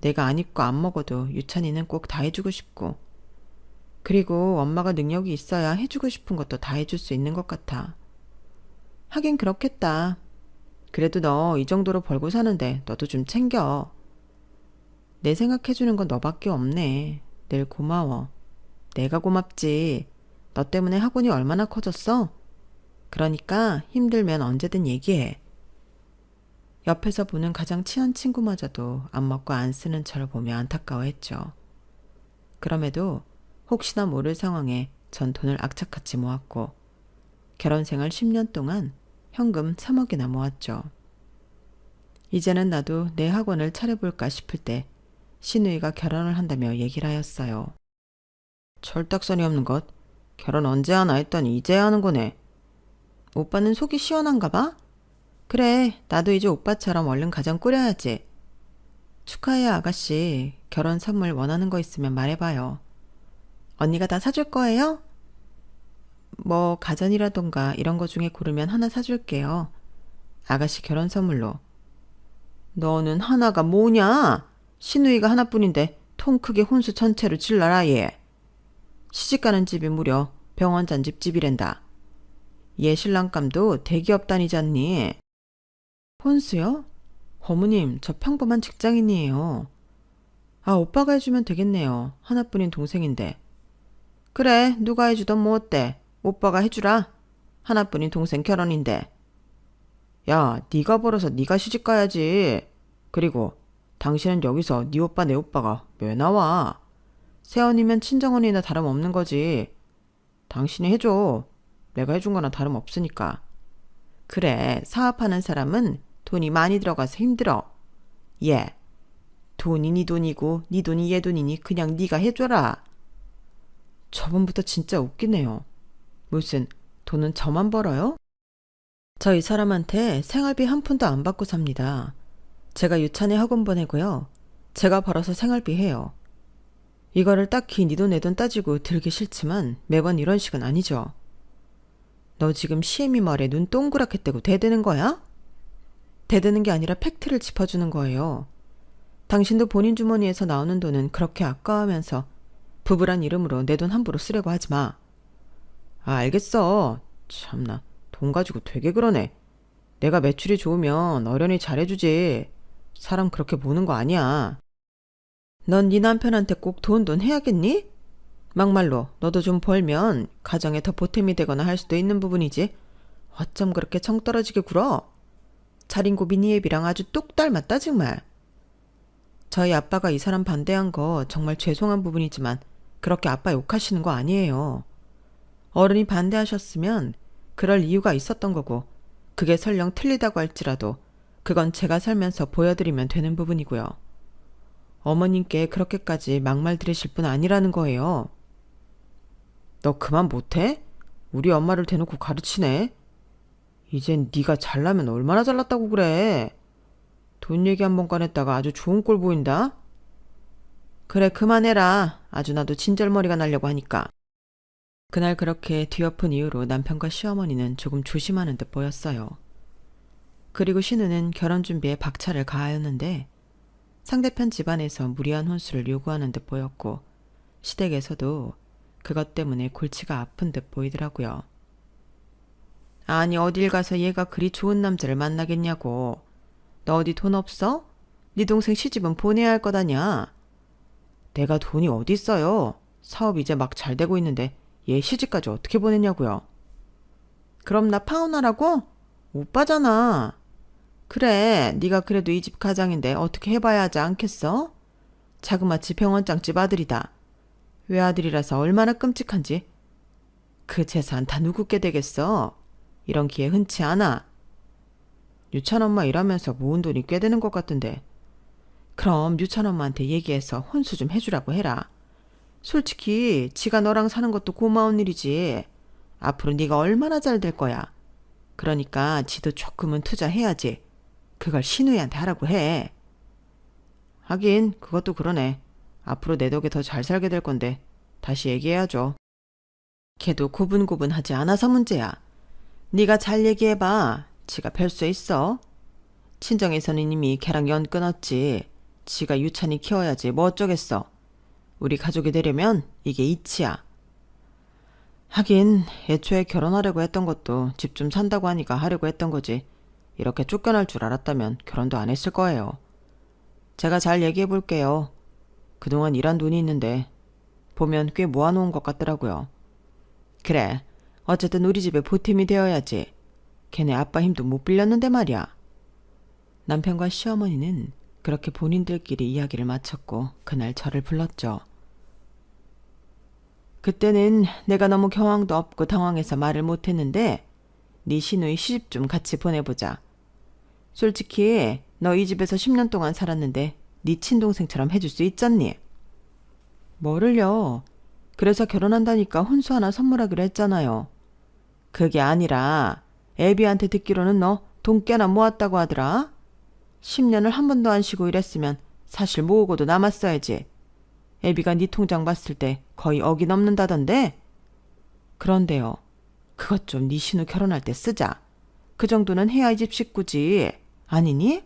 A: 내가 안 입고 안 먹어도 유찬이는 꼭 다 해주고 싶고. 그리고 엄마가 능력이 있어야 해주고 싶은 것도 다 해줄 수 있는 것 같아. 하긴 그렇겠다. 그래도 너 이 정도로 벌고 사는데 너도 좀 챙겨. 내 생각해주는 건 너밖에 없네. 늘 고마워. 내가 고맙지. 너 때문에 학원이 얼마나 커졌어? 그러니까 힘들면 언제든 얘기해. 옆에서 보는 가장 친한 친구마저도 안 먹고 안 쓰는 저를 보며 안타까워했죠. 그럼에도 혹시나 모를 상황에 전 돈을 악착같이 모았고 결혼생활 10년 동안 현금 3억이나 모았죠. 이제는 나도 내 학원을 차려볼까 싶을 때 신우이가 결혼을 한다며 얘기를 하였어요. 철딱서니 없는 것. 결혼 언제 하나 했더니 이제야 하는 거네. 오빠는 속이 시원한가 봐? 그래, 나도 이제 오빠처럼 얼른 가정 꾸려야지. 축하해요, 아가씨. 결혼 선물 원하는 거 있으면 말해봐요. 언니가 다 사줄 거예요? 뭐 가전이라던가 이런 거 중에 고르면 하나 사줄게요. 아가씨 결혼 선물로 너는 하나가 뭐냐? 시누이가 하나뿐인데 통 크게 혼수 전체를 질러라 얘. 시집가는 집이 무려 병원 잔집집이랜다. 얘 신랑감도 대기업 다니잖니. 혼수요? 어머님, 저 평범한 직장인이에요. 아, 오빠가 해주면 되겠네요. 하나뿐인 동생인데. 그래, 누가 해주던 뭐 어때? 오빠가 해주라. 하나뿐인 동생 결혼인데. 야, 네가 벌어서 네가 시집가야지. 그리고 당신은 여기서 네 오빠 내 오빠가 왜 나와? 새언니면 친정언니나 다름없는 거지. 당신이 해줘. 내가 해준 거나 다름없으니까. 그래, 사업하는 사람은 돈이 많이 들어가서 힘들어. 예. 돈이 네 돈이고 네 돈이 얘 돈이니 그냥 네가 해줘라. 저번부터 진짜 웃기네요. 무슨 돈은 저만 벌어요? 저 이 사람한테 생활비 한 푼도 안 받고 삽니다. 제가 유찬이 학원 보내고요. 제가 벌어서 생활비 해요. 이거를 딱히 네 돈 내 돈 따지고 들기 싫지만 매번 이런 식은 아니죠. 너 지금 시애미 말에 눈 동그랗게 뜨고 대드는 거야? 대드는 게 아니라 팩트를 짚어주는 거예요. 당신도 본인 주머니에서 나오는 돈은 그렇게 아까워하면서 부부란 이름으로 내 돈 함부로 쓰려고 하지 마. 아, 알겠어. 참나, 돈 가지고 되게 그러네. 내가 매출이 좋으면 어련히 잘해주지. 사람 그렇게 보는 거 아니야. 넌 네 남편한테 꼭 돈 해야겠니? 막말로 너도 좀 벌면 가정에 더 보탬이 되거나 할 수도 있는 부분이지. 어쩜 그렇게 청 떨어지게 굴어? 자린고 미니앱이랑 아주 뚝 닮았다 정말. 저희 아빠가 이 사람 반대한 거 정말 죄송한 부분이지만 그렇게 아빠 욕하시는 거 아니에요. 어른이 반대하셨으면 그럴 이유가 있었던 거고 그게 설령 틀리다고 할지라도 그건 제가 살면서 보여드리면 되는 부분이고요. 어머님께 그렇게까지 막말 들으실 분 아니라는 거예요. 너 그만 못해? 우리 엄마를 대놓고 가르치네. 이젠 네가 잘나면 얼마나 잘났다고 그래. 돈 얘기 한 번 꺼냈다가 아주 좋은 꼴 보인다. 그래 그만해라. 아주 나도 진절머리가 나려고 하니까. 그날 그렇게 뒤엎은 이후로 남편과 시어머니는 조금 조심하는 듯 보였어요. 그리고 신우는 결혼 준비에 박차를 가하였는데 상대편 집안에서 무리한 혼수를 요구하는 듯 보였고 시댁에서도 그것 때문에 골치가 아픈 듯 보이더라고요. 아니 어딜 가서 얘가 그리 좋은 남자를 만나겠냐고. 너 어디 돈 없어? 네 동생 시집은 보내야 할 거다냐. 내가 돈이 어딨어요. 사업 이제 막 잘 되고 있는데 얘 시집까지 어떻게 보냈냐고요. 그럼 나 파혼하라고? 오빠잖아. 그래 네가 그래도 이 집 가장인데 어떻게 해봐야 하지 않겠어? 자그마치 병원장집 아들이다. 외아들이라서 얼마나 끔찍한지. 그 재산 다 누구께 되겠어? 이런 기회 흔치 않아. 유찬 엄마 일하면서 모은 돈이 꽤 되는 것 같던데. 그럼 유찬 엄마한테 얘기해서 혼수 좀 해주라고 해라. 솔직히 지가 너랑 사는 것도 고마운 일이지. 앞으로 네가 얼마나 잘 될 거야. 그러니까 지도 조금은 투자해야지. 그걸 신우이한테 하라고 해. 하긴 그것도 그러네. 앞으로 내 덕에 더 잘 살게 될 건데 다시 얘기해야죠. 걔도 고분고분하지 않아서 문제야. 네가 잘 얘기해봐. 지가 별 수 있어. 친정에서는 이미 걔랑 연 끊었지. 지가 유찬이 키워야지 뭐 어쩌겠어. 우리 가족이 되려면 이게 이치야. 하긴 애초에 결혼하려고 했던 것도 집 좀 산다고 하니까 하려고 했던 거지. 이렇게 쫓겨날 줄 알았다면 결혼도 안 했을 거예요. 제가 잘 얘기해 볼게요. 그동안 일한 돈이 있는데 보면 꽤 모아놓은 것 같더라고요. 그래, 어쨌든 우리 집에 보탬이 되어야지. 걔네 아빠 힘도 못 빌렸는데 말이야. 남편과 시어머니는 그렇게 본인들끼리 이야기를 마쳤고 그날 저를 불렀죠. 그때는 내가 너무 경황도 없고 당황해서 말을 못했는데 네 시누이 시집 좀 같이 보내보자. 솔직히 너 이 집에서 10년 동안 살았는데 네 친동생처럼 해줄 수 있잖니. 뭐를요? 그래서 결혼한다니까 혼수 하나 선물하기로 했잖아요. 그게 아니라 애비한테 듣기로는 너 돈 꽤나 모았다고 하더라. 10년을 한 번도 안 쉬고 일했으면 사실 모으고도 남았어야지. 애비가 네 통장 봤을 때 거의 억이 넘는다던데. 그런데요. 그것 좀 네 신우 결혼할 때 쓰자. 그 정도는 해야 이 집 식구지. 아니니?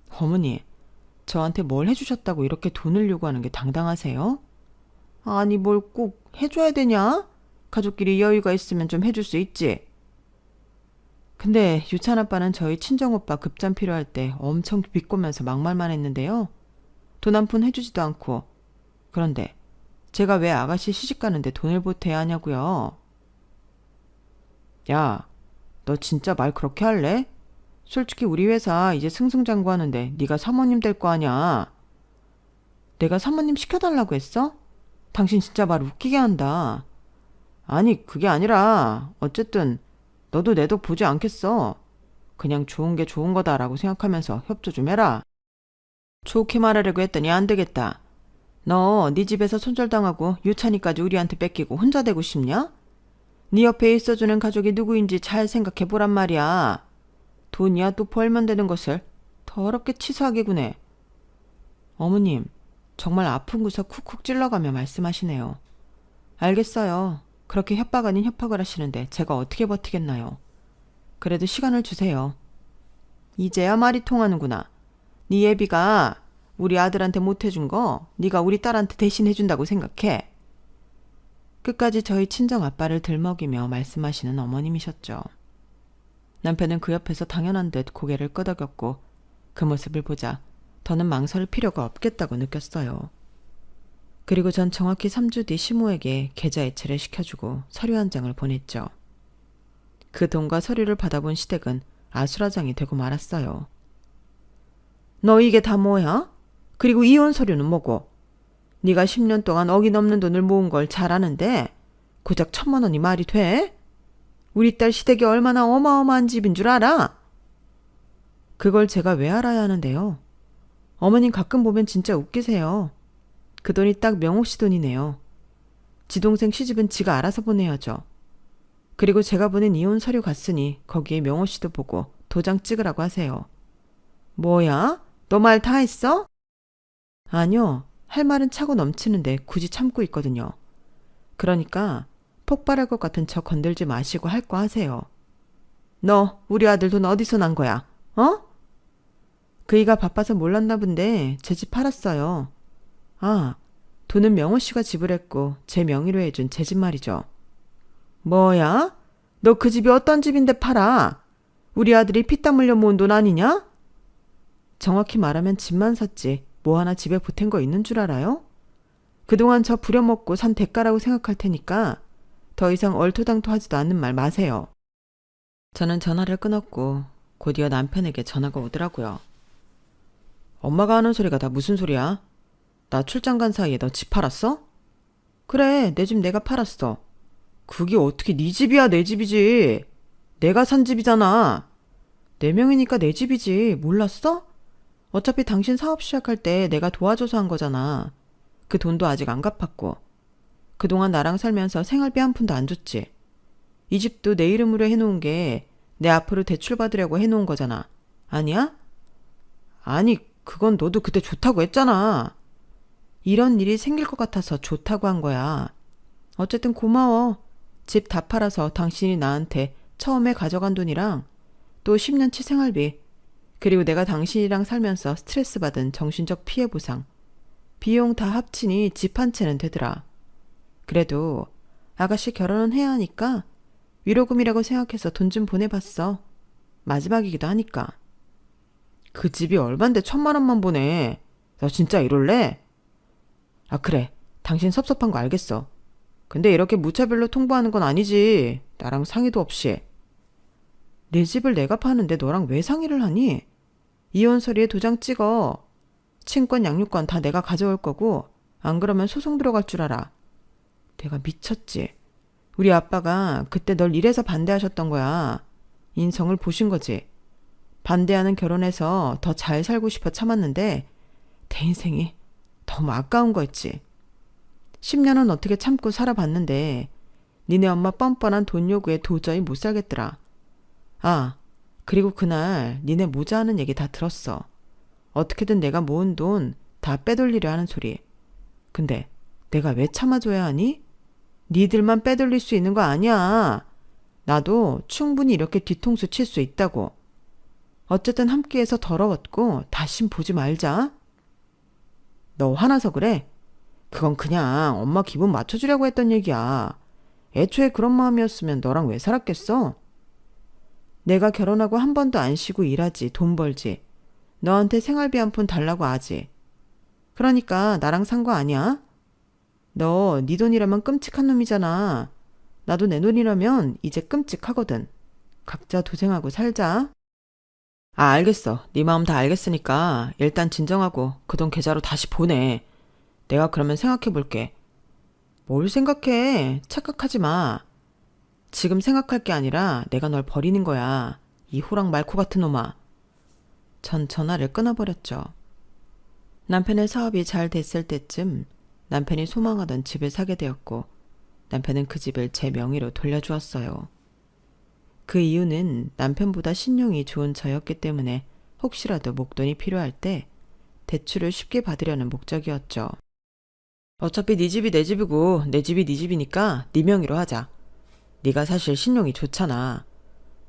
A: 어머니, 저한테 뭘 해주셨다고 이렇게 돈을 요구하는 게 당당하세요? 아니, 뭘 꼭 해줘야 되냐? 가족끼리 여유가 있으면 좀 해줄 수 있지. 근데 유찬 아빠는 저희 친정오빠 급장 필요할 때 엄청 비꼬면서 막말만 했는데요. 돈 한 푼 해주지도 않고. 그런데 제가 왜 아가씨 시집 가는데 돈을 보태야 하냐고요. 야, 너 진짜 말 그렇게 할래? 솔직히 우리 회사 이제 승승장구하는데 네가 사모님 될 거 아냐. 내가 사모님 시켜달라고 했어? 당신 진짜 말 웃기게 한다. 아니, 그게 아니라 어쨌든 너도 내 덕 보지 않겠어. 그냥 좋은 게 좋은 거다라고 생각하면서 협조 좀 해라. 좋게 말하려고 했더니 안 되겠다. 너 네 집에서 손절당하고 유찬이까지 우리한테 뺏기고 혼자 되고 싶냐? 네 옆에 있어주는 가족이 누구인지 잘 생각해보란 말이야. 돈이야 또 벌면 되는 것을 더럽게 치사하게 구네. 어머님, 정말 아픈 구석 쿡쿡 찔러가며 말씀하시네요. 알겠어요. 그렇게 협박 아닌 협박을 하시는데 제가 어떻게 버티겠나요? 그래도 시간을 주세요. 이제야 말이 통하는구나. 네 예비가 우리 아들한테 못해준 거 네가 우리 딸한테 대신 해준다고 생각해. 끝까지 저희 친정 아빠를 들먹이며 말씀하시는 어머님이셨죠. 남편은 그 옆에서 당연한 듯 고개를 끄덕였고 그 모습을 보자 더는 망설일 필요가 없겠다고 느꼈어요. 그리고 전 정확히 3주 뒤 시모에게 계좌이체를 시켜주고 서류 한 장을 보냈죠. 그 돈과 서류를 받아본 시댁은 아수라장이 되고 말았어요. 너 이게 다 뭐야? 그리고 이혼 서류는 뭐고? 네가 10년 동안 억이 넘는 돈을 모은 걸 잘 아는데 고작 1,000만 원이 말이 돼? 우리 딸 시댁이 얼마나 어마어마한 집인 줄 알아? 그걸 제가 왜 알아야 하는데요? 어머님 가끔 보면 진짜 웃기세요. 그 돈이 딱 명옥 씨 돈이네요. 지 동생 시집은 지가 알아서 보내야죠. 그리고 제가 보낸 이혼 서류 갔으니 거기에 명옥 씨도 보고 도장 찍으라고 하세요. 뭐야? 너 말 다 했어? 아니요. 할 말은 차고 넘치는데 굳이 참고 있거든요. 그러니까 폭발할 것 같은 척 건들지 마시고 할 거 하세요. 너 우리 아들 돈 어디서 난 거야? 어? 그이가 바빠서 몰랐나 본데 제 집 팔았어요. 아, 돈은 명호 씨가 지불했고 제 명의로 해준 제 집 말이죠. 뭐야? 너 그 집이 어떤 집인데 팔아? 우리 아들이 피땀 흘려 모은 돈 아니냐? 정확히 말하면 집만 샀지 뭐 하나 집에 보탠 거 있는 줄 알아요? 그동안 저 부려먹고 산 대가라고 생각할 테니까 더 이상 얼토당토 하지도 않는 말 마세요. 저는 전화를 끊었고 곧이어 남편에게 전화가 오더라고요. 엄마가 하는 소리가 다 무슨 소리야? 나 출장 간 사이에 너 집 팔았어? 그래, 내 집 내가 팔았어. 그게 어떻게 네 집이야, 내 집이지. 내가 산 집이잖아. 네 명이니까 내 집이지. 몰랐어? 어차피 당신 사업 시작할 때 내가 도와줘서 한 거잖아. 그 돈도 아직 안 갚았고. 그동안 나랑 살면서 생활비 한 푼도 안 줬지. 이 집도 내 이름으로 해놓은 게 내 앞으로 대출받으려고 해놓은 거잖아. 아니야? 아니, 그건 너도 그때 좋다고 했잖아. 이런 일이 생길 것 같아서 좋다고 한 거야. 어쨌든 고마워. 집 다 팔아서 당신이 나한테 처음에 가져간 돈이랑 또 10년치 생활비, 그리고 내가 당신이랑 살면서 스트레스 받은 정신적 피해 보상, 비용 다 합치니 집 한 채는 되더라. 그래도 아가씨 결혼은 해야 하니까 위로금이라고 생각해서 돈 좀 보내봤어. 마지막이기도 하니까. 그 집이 얼만데 1,000만 원만 보내. 너 진짜 이럴래? 아, 그래. 당신 섭섭한 거 알겠어. 근데 이렇게 무차별로 통보하는 건 아니지. 나랑 상의도 없이. 내 집을 내가 파는데 너랑 왜 상의를 하니? 이혼 서류에 도장 찍어. 친권 양육권 다 내가 가져올 거고 안 그러면 소송 들어갈 줄 알아. 내가 미쳤지. 우리 아빠가 그때 널 이래서 반대하셨던 거야. 인성을 보신 거지. 반대하는 결혼해서 더 잘 살고 싶어 참았는데 내 인생이 너무 아까운 거였지. 10년은 어떻게 참고 살아봤는데 니네 엄마 뻔뻔한 돈 요구에 도저히 못 살겠더라. 아, 그리고 그날 니네 모자 하는 얘기 다 들었어. 어떻게든 내가 모은 돈 다 빼돌리려 하는 소리. 근데 내가 왜 참아줘야 하니? 니들만 빼돌릴 수 있는 거 아니야. 나도 충분히 이렇게 뒤통수 칠 수 있다고. 어쨌든 함께해서 더러웠고 다신 보지 말자. 너 화나서 그래? 그건 그냥 엄마 기분 맞춰주려고 했던 얘기야. 애초에 그런 마음이었으면 너랑 왜 살았겠어? 내가 결혼하고 한 번도 안 쉬고 일하지, 돈 벌지. 너한테 생활비 한 푼 달라고 하지. 그러니까 나랑 산 거 아니야? 너 네 돈이라면 끔찍한 놈이잖아. 나도 내 돈이라면 이제 끔찍하거든. 각자 도생하고 살자. 아, 알겠어. 네 마음 다 알겠으니까 일단 진정하고 그 돈 계좌로 다시 보내. 내가 그러면 생각해 볼게. 뭘 생각해? 착각하지 마. 지금 생각할 게 아니라 내가 널 버리는 거야. 이 호랑 말코 같은 놈아. 전 전화를 끊어버렸죠. 남편의 사업이 잘 됐을 때쯤 남편이 소망하던 집을 사게 되었고 남편은 그 집을 제 명의로 돌려주었어요. 그 이유는 남편보다 신용이 좋은 저였기 때문에 혹시라도 목돈이 필요할 때 대출을 쉽게 받으려는 목적이었죠. 어차피 네 집이 내 집이고 내 집이 네 집이니까 네 명의로 하자. 네가 사실 신용이 좋잖아.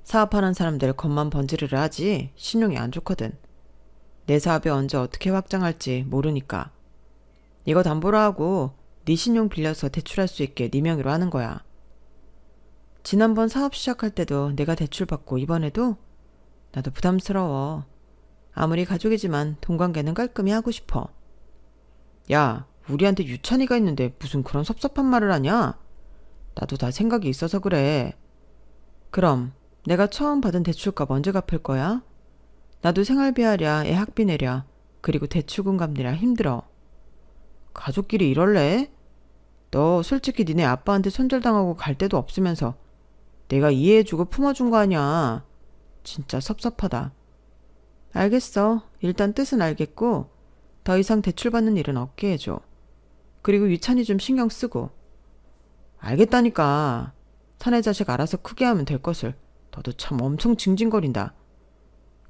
A: 사업하는 사람들 겉만 번지르르 하지 신용이 안 좋거든. 내 사업이 언제 어떻게 확장할지 모르니까. 이거 담보로 하고 네 신용 빌려서 대출할 수 있게 네 명의로 하는 거야. 지난번 사업 시작할 때도 내가 대출받고 이번에도 나도 부담스러워. 아무리 가족이지만 돈 관계는 깔끔히 하고 싶어. 야, 우리한테 유찬이가 있는데 무슨 그런 섭섭한 말을 하냐? 나도 다 생각이 있어서 그래. 그럼 내가 처음 받은 대출값 언제 갚을 거야? 나도 생활비 하랴, 애 학비 내랴, 그리고 대출금 갚느라 힘들어. 가족끼리 이럴래? 너 솔직히 니네 아빠한테 손절당하고 갈 데도 없으면서 내가 이해해주고 품어준 거 아니야. 진짜 섭섭하다. 알겠어. 일단 뜻은 알겠고 더 이상 대출받는 일은 없게 해줘. 그리고 유찬이 좀 신경 쓰고. 알겠다니까. 사내 자식 알아서 크게 하면 될 것을. 너도 참 엄청 징징거린다.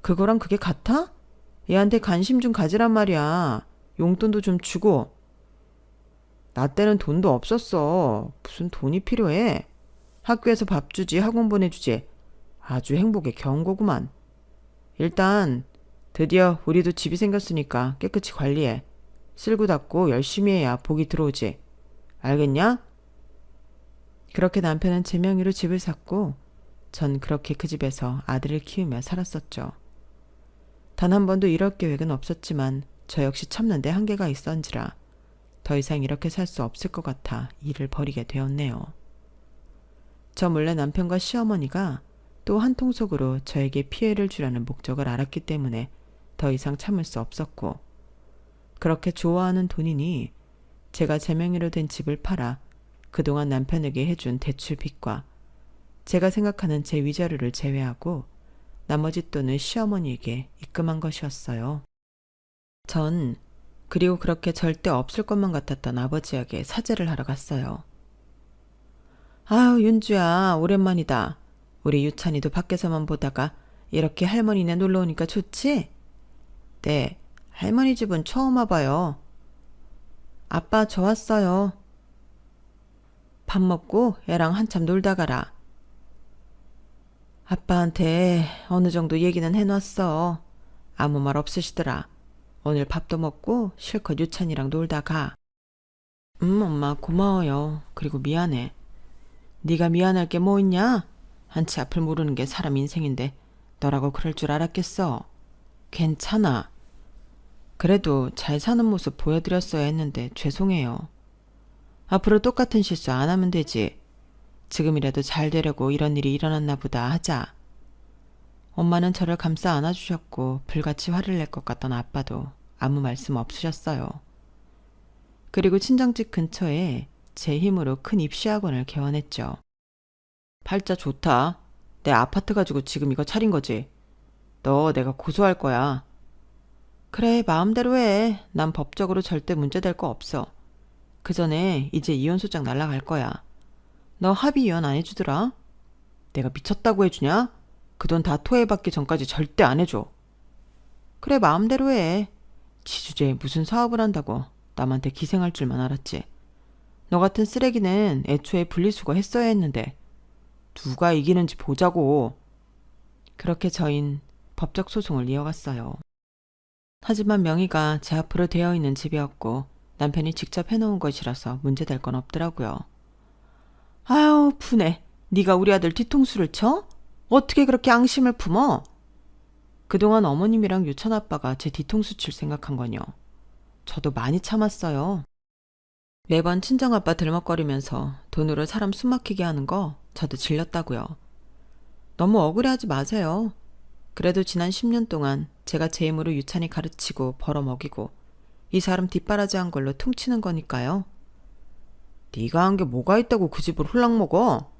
A: 그거랑 그게 같아? 얘한테 관심 좀 가지란 말이야. 용돈도 좀 주고. 나 때는 돈도 없었어. 무슨 돈이 필요해. 학교에서 밥 주지, 학원 보내주지. 아주 행복의 경고구만. 일단 드디어 우리도 집이 생겼으니까 깨끗이 관리해. 쓸고 닦고 열심히 해야 복이 들어오지. 알겠냐? 그렇게 남편은 제 명의로 집을 샀고 전 그렇게 그 집에서 아들을 키우며 살았었죠. 단 한 번도 이럴 계획은 없었지만 저 역시 참는데 한계가 있었는지라 더 이상 이렇게 살 수 없을 것 같아 일을 벌이게 되었네요. 저 몰래 남편과 시어머니가 또 한 통속으로 저에게 피해를 주려는 목적을 알았기 때문에 더 이상 참을 수 없었고 그렇게 좋아하는 돈이니 제가 제 명의로 된 집을 팔아 그동안 남편에게 해준 대출 빚과 제가 생각하는 제 위자료를 제외하고 나머지 돈을 시어머니에게 입금한 것이었어요. 전 그리고 그렇게 절대 없을 것만 같았던 아버지에게 사죄를 하러 갔어요. 아유, 윤주야, 오랜만이다. 우리 유찬이도 밖에서만 보다가 이렇게 할머니네 놀러 오니까 좋지? 네, 할머니 집은 처음 와봐요. 아빠 저 왔어요. 밥 먹고 애랑 한참 놀다 가라. 아빠한테 어느 정도 얘기는 해놨어. 아무 말 없으시더라. 오늘 밥도 먹고 실컷 유찬이랑 놀다 가. 엄마 고마워요. 그리고 미안해. 네가 미안할 게 뭐 있냐? 한치 앞을 모르는 게 사람 인생인데 너라고 그럴 줄 알았겠어. 괜찮아. 그래도 잘 사는 모습 보여드렸어야 했는데 죄송해요. 앞으로 똑같은 실수 안 하면 되지. 지금이라도 잘 되려고 이런 일이 일어났나 보다 하자. 엄마는 저를 감싸 안아주셨고 불같이 화를 낼 것 같던 아빠도 아무 말씀 없으셨어요. 그리고 친정집 근처에 제 힘으로 큰 입시학원을 개원했죠. 팔자 좋다. 내 아파트 가지고 지금 이거 차린 거지. 너 내가 고소할 거야. 그래, 마음대로 해. 난 법적으로 절대 문제될 거 없어. 그 전에 이제 이혼 소장 날라갈 거야. 너 합의 이혼 안 해주더라? 내가 미쳤다고 해주냐? 그 돈 다 토해받기 전까지 절대 안 해줘. 그래, 마음대로 해. 지 주제에 무슨 사업을 한다고 남한테 기생할 줄만 알았지. 너 같은 쓰레기는 애초에 분리수거 했어야 했는데 누가 이기는지 보자고. 그렇게 저흰 법적 소송을 이어갔어요. 하지만 명의가 제 앞으로 되어 있는 집이었고 남편이 직접 해놓은 것이라서 문제될 건 없더라고요. 아유, 분해. 네가 우리 아들 뒤통수를 쳐? 어떻게 그렇게 앙심을 품어? 그동안 어머님이랑 유찬 아빠가 제 뒤통수 칠 생각한 거뇨. 저도 많이 참았어요. 매번 친정아빠 들먹거리면서 돈으로 사람 숨막히게 하는 거 저도 질렸다고요. 너무 억울해하지 마세요. 그래도 지난 10년 동안 제가 제 힘으로 유찬이 가르치고 벌어먹이고 이 사람 뒷바라지한 걸로 퉁치는 거니까요. 네가 한 게 뭐가 있다고 그 집을 홀락먹어?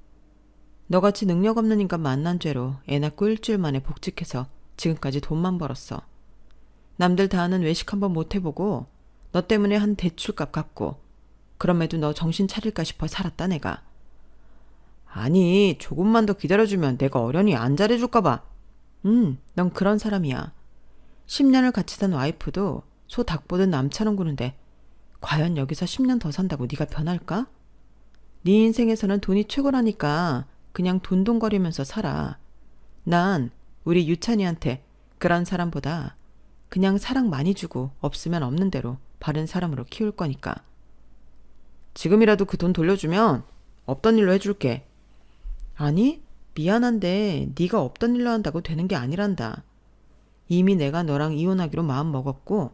A: 너같이 능력 없는 인간 만난 죄로 애 낳고 일주일 만에 복직해서 지금까지 돈만 벌었어. 남들 다 하는 외식 한번 못 해보고 너 때문에 한 대출값 갚고 그럼에도 너 정신 차릴까 싶어 살았다 내가. 아니 조금만 더 기다려주면 내가 어련히 안 잘해줄까 봐. 넌 그런 사람이야. 10년을 같이 산 와이프도 소 닭 보듯 남처럼 구는데 과연 여기서 10년 더 산다고 네가 변할까? 네 인생에서는 돈이 최고라니까 그냥 돈돈거리면서 살아. 난 우리 유찬이한테 그런 사람보다 그냥 사랑 많이 주고 없으면 없는 대로 바른 사람으로 키울 거니까. 지금이라도 그 돈 돌려주면 없던 일로 해줄게. 아니, 미안한데 네가 없던 일로 한다고 되는 게 아니란다. 이미 내가 너랑 이혼하기로 마음 먹었고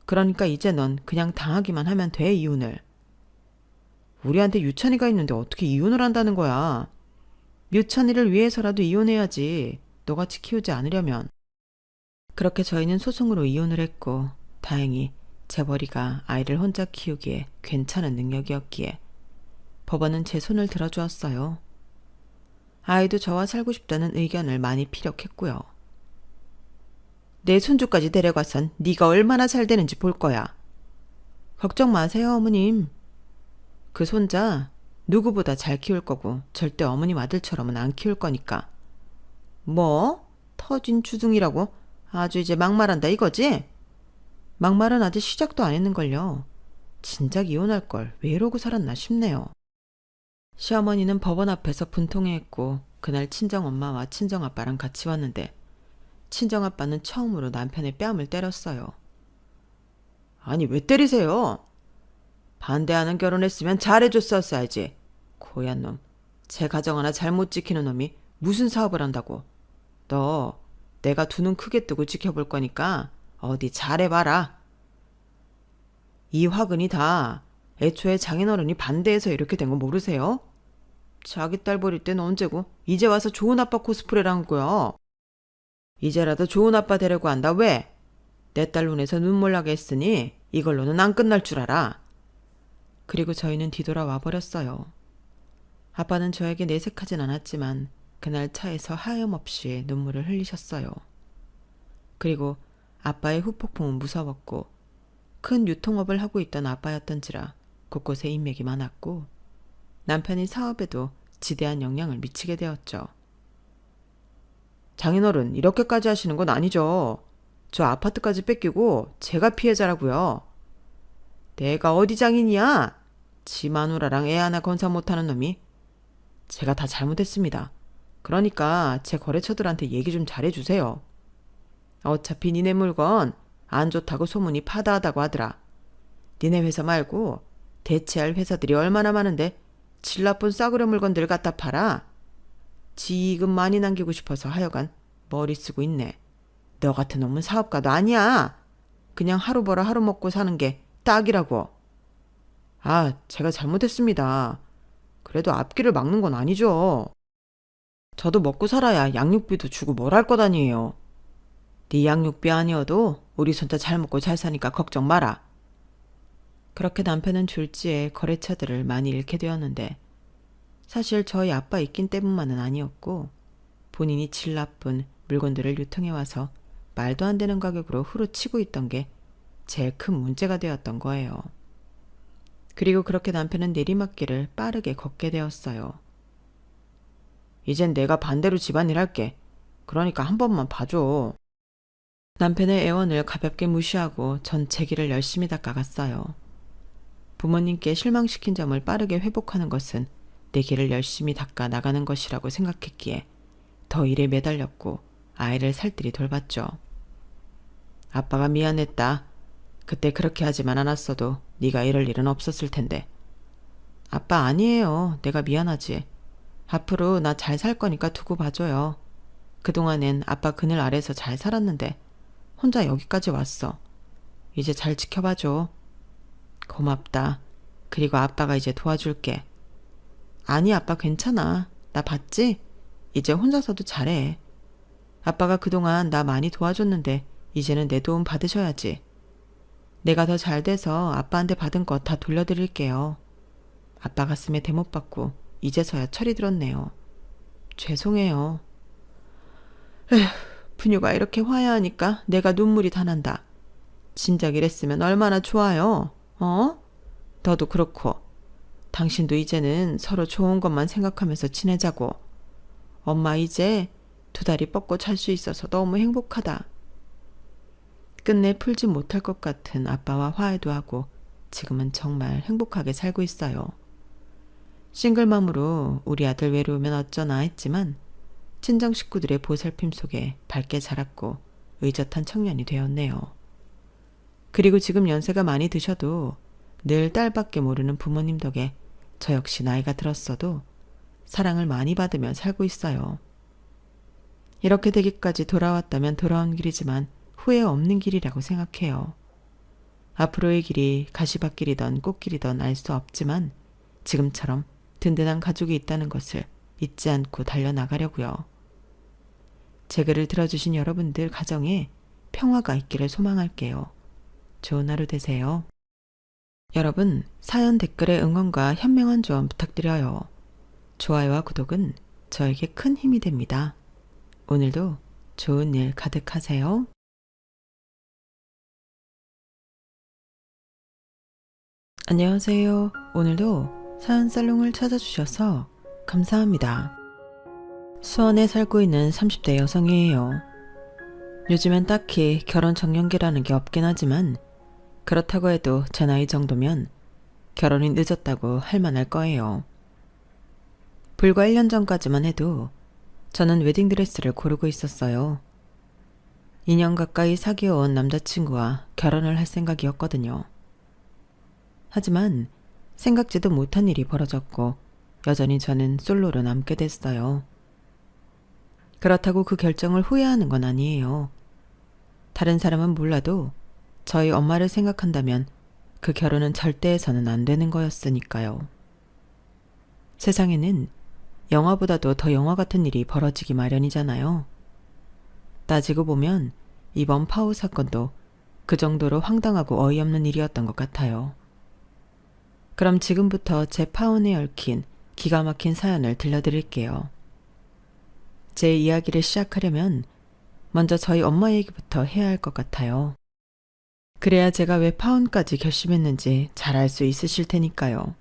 A: 그러니까 이제 넌 그냥 당하기만 하면 돼, 이혼을. 우리한테 유찬이가 있는데 어떻게 이혼을 한다는 거야. 유찬이를 위해서라도 이혼해야지. 너같이 키우지 않으려면. 그렇게 저희는 소송으로 이혼을 했고 다행히 재벌이가 아이를 혼자 키우기에 괜찮은 능력이었기에 법원은 제 손을 들어주었어요. 아이도 저와 살고 싶다는 의견을 많이 피력했고요. 내 손주까지 데려가선 네가 얼마나 잘 되는지 볼 거야. 걱정 마세요, 어머님. 그 손자 누구보다 잘 키울 거고 절대 어머님 아들처럼은 안 키울 거니까. 뭐? 터진 주둥이라고? 아주 이제 막말한다 이거지? 막말은 아직 시작도 안 했는걸요. 진작 이혼할 걸 왜 이러고 살았나 싶네요. 시어머니는 법원 앞에서 분통회 했고 그날 친정엄마와 친정아빠랑 같이 왔는데 친정아빠는 처음으로 남편의 뺨을 때렸어요. 아니 왜 때리세요? 반대하는 결혼했으면 잘해줬었어야지. 고얀 놈. 제 가정 하나 잘못 지키는 놈이 무슨 사업을 한다고. 너 내가 두 눈 크게 뜨고 지켜볼 거니까 어디 잘해봐라. 이 화근이 다 애초에 장인어른이 반대해서 이렇게 된 거 모르세요? 자기 딸 버릴 땐 언제고 이제 와서 좋은 아빠 코스프레를 한 거야. 이제라도 좋은 아빠 되려고 한다. 왜? 내 딸 눈에서 눈물 나게 했으니 이걸로는 안 끝날 줄 알아. 그리고 저희는 뒤돌아와 버렸어요. 아빠는 저에게 내색하진 않았지만 그날 차에서 하염없이 눈물을 흘리셨어요. 그리고 아빠의 후폭풍은 무서웠고 큰 유통업을 하고 있던 아빠였던지라 곳곳에 인맥이 많았고 남편이 사업에도 지대한 영향을 미치게 되었죠. 장인어른 이렇게까지 하시는 건 아니죠. 저 아파트까지 뺏기고 제가 피해자라고요. 내가 어디 장인이야? 지 마누라랑 애 하나 건사 못하는 놈이. 제가 다 잘못했습니다. 그러니까 제 거래처들한테 얘기 좀 잘해주세요. 어차피 니네 물건 안 좋다고 소문이 파다하다고 하더라. 니네 회사 말고 대체할 회사들이 얼마나 많은데 질 나쁜 싸구려 물건들 갖다 팔아. 지금 많이 남기고 싶어서 하여간 머리 쓰고 있네. 너 같은 놈은 사업가도 아니야. 그냥 하루 벌어 하루 먹고 사는 게 딱이라고. 아, 제가 잘못했습니다. 그래도 앞길을 막는 건 아니죠. 저도 먹고 살아야 양육비도 주고 뭘 할 것 아니에요. 네 양육비 아니어도 우리 손자 잘 먹고 잘 사니까 걱정 마라. 그렇게 남편은 졸지에 거래처들을 많이 잃게 되었는데 사실 저희 아빠 입긴 때문만은 아니었고 본인이 질 나쁜 물건들을 유통해와서 말도 안 되는 가격으로 후려치고 있던 게 제일 큰 문제가 되었던 거예요. 그리고 그렇게 남편은 내리막길을 빠르게 걷게 되었어요. 이젠 내가 반대로 집안일 할게. 그러니까 한 번만 봐줘. 남편의 애원을 가볍게 무시하고 전 제 길을 열심히 닦아갔어요. 부모님께 실망시킨 점을 빠르게 회복하는 것은 내 길을 열심히 닦아 나가는 것이라고 생각했기에 더 일에 매달렸고 아이를 살뜰히 돌봤죠. 아빠가 미안했다. 그때 그렇게 하지만 않았어도 네가 이럴 일은 없었을 텐데. 아빠 아니에요. 내가 미안하지. 앞으로 나 잘 살 거니까 두고 봐줘요. 그동안엔 아빠 그늘 아래서 잘 살았는데 혼자 여기까지 왔어. 이제 잘 지켜봐줘. 고맙다. 그리고 아빠가 이제 도와줄게. 아니 아빠 괜찮아. 나 봤지? 이제 혼자서도 잘해. 아빠가 그동안 나 많이 도와줬는데 이제는 내 도움 받으셔야지. 내가 더 잘 돼서 아빠한테 받은 거 다 돌려드릴게요. 아빠 가슴에 대못 받고 이제서야 철이 들었네요. 죄송해요. 에휴, 분유가 이렇게 화해하니까 내가 눈물이 다 난다. 진작 이랬으면 얼마나 좋아요. 어? 너도 그렇고. 당신도 이제는 서로 좋은 것만 생각하면서 지내자고. 엄마 이제 2다리 뻗고 잘 수 있어서 너무 행복하다. 끝내 풀지 못할 것 같은 아빠와 화해도 하고 지금은 정말 행복하게 살고 있어요. 싱글맘으로 우리 아들 외로우면 어쩌나 했지만 친정 식구들의 보살핌 속에 밝게 자랐고 의젓한 청년이 되었네요. 그리고 지금 연세가 많이 드셔도 늘 딸밖에 모르는 부모님 덕에 저 역시 나이가 들었어도 사랑을 많이 받으며 살고 있어요. 이렇게 되기까지 돌아왔다면 돌아온 길이지만 후회 없는 길이라고 생각해요. 앞으로의 길이 가시밭길이던 꽃길이던 알 수 없지만 지금처럼 든든한 가족이 있다는 것을 잊지 않고 달려나가려고요. 제 글을 들어주신 여러분들 가정에 평화가 있기를 소망할게요. 좋은 하루 되세요. 여러분, 사연 댓글에 응원과 현명한 조언 부탁드려요. 좋아요와 구독은 저에게 큰 힘이 됩니다. 오늘도 좋은 일 가득하세요. 안녕하세요. 오늘도 사연 살롱을 찾아주셔서 감사합니다. 수원에 살고 있는 30대 여성이에요. 요즘엔 딱히 결혼 정년기라는 게 없긴 하지만 그렇다고 해도 제 나이 정도면 결혼이 늦었다고 할 만할 거예요. 불과 1년 전까지만 해도 저는 웨딩드레스를 고르고 있었어요. 2년 가까이 사귀어온 남자친구와 결혼을 할 생각이었거든요. 하지만 생각지도 못한 일이 벌어졌고 여전히 저는 솔로로 남게 됐어요. 그렇다고 그 결정을 후회하는 건 아니에요. 다른 사람은 몰라도 저희 엄마를 생각한다면 그 결혼은 절대 해서는 안 되는 거였으니까요. 세상에는 영화보다도 더 영화 같은 일이 벌어지기 마련이잖아요. 따지고 보면 이번 파우 사건도 그 정도로 황당하고 어이없는 일이었던 것 같아요. 그럼 지금부터 제 파혼에 얽힌 기가 막힌 사연을 들려드릴게요. 제 이야기를 시작하려면 먼저 저희 엄마 얘기부터 해야 할 것 같아요. 그래야 제가 왜 파혼까지 결심했는지 잘 알 수 있으실 테니까요.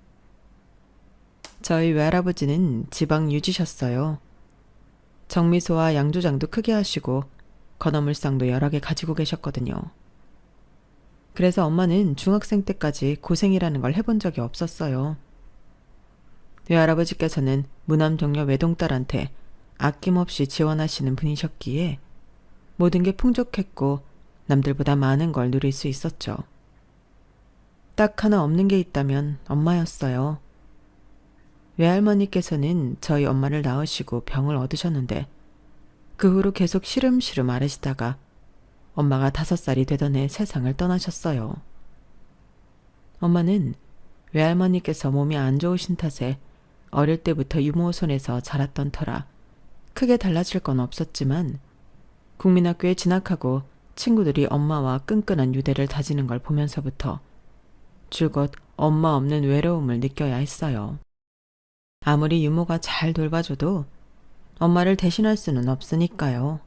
A: 저희 외할아버지는 지방 유지셨어요. 정미소와 양조장도 크게 하시고 건어물상도 여러 개 가지고 계셨거든요. 그래서 엄마는 중학생 때까지 고생이라는 걸 해본 적이 없었어요. 외할아버지께서는 무남정녀 외동딸한테 아낌없이 지원하시는 분이셨기에 모든 게 풍족했고 남들보다 많은 걸 누릴 수 있었죠. 딱 하나 없는 게 있다면 엄마였어요. 외할머니께서는 저희 엄마를 낳으시고 병을 얻으셨는데 그 후로 계속 시름시름 앓으시다가 엄마가 5살이 되던 해 세상을 떠나셨어요. 엄마는 외할머니께서 몸이 안 좋으신 탓에 어릴 때부터 유모 손에서 자랐던 터라 크게 달라질 건 없었지만 국민학교에 진학하고 친구들이 엄마와 끈끈한 유대를 다지는 걸 보면서부터 줄곧 엄마 없는 외로움을 느껴야 했어요. 아무리 유모가 잘 돌봐줘도 엄마를 대신할 수는 없으니까요.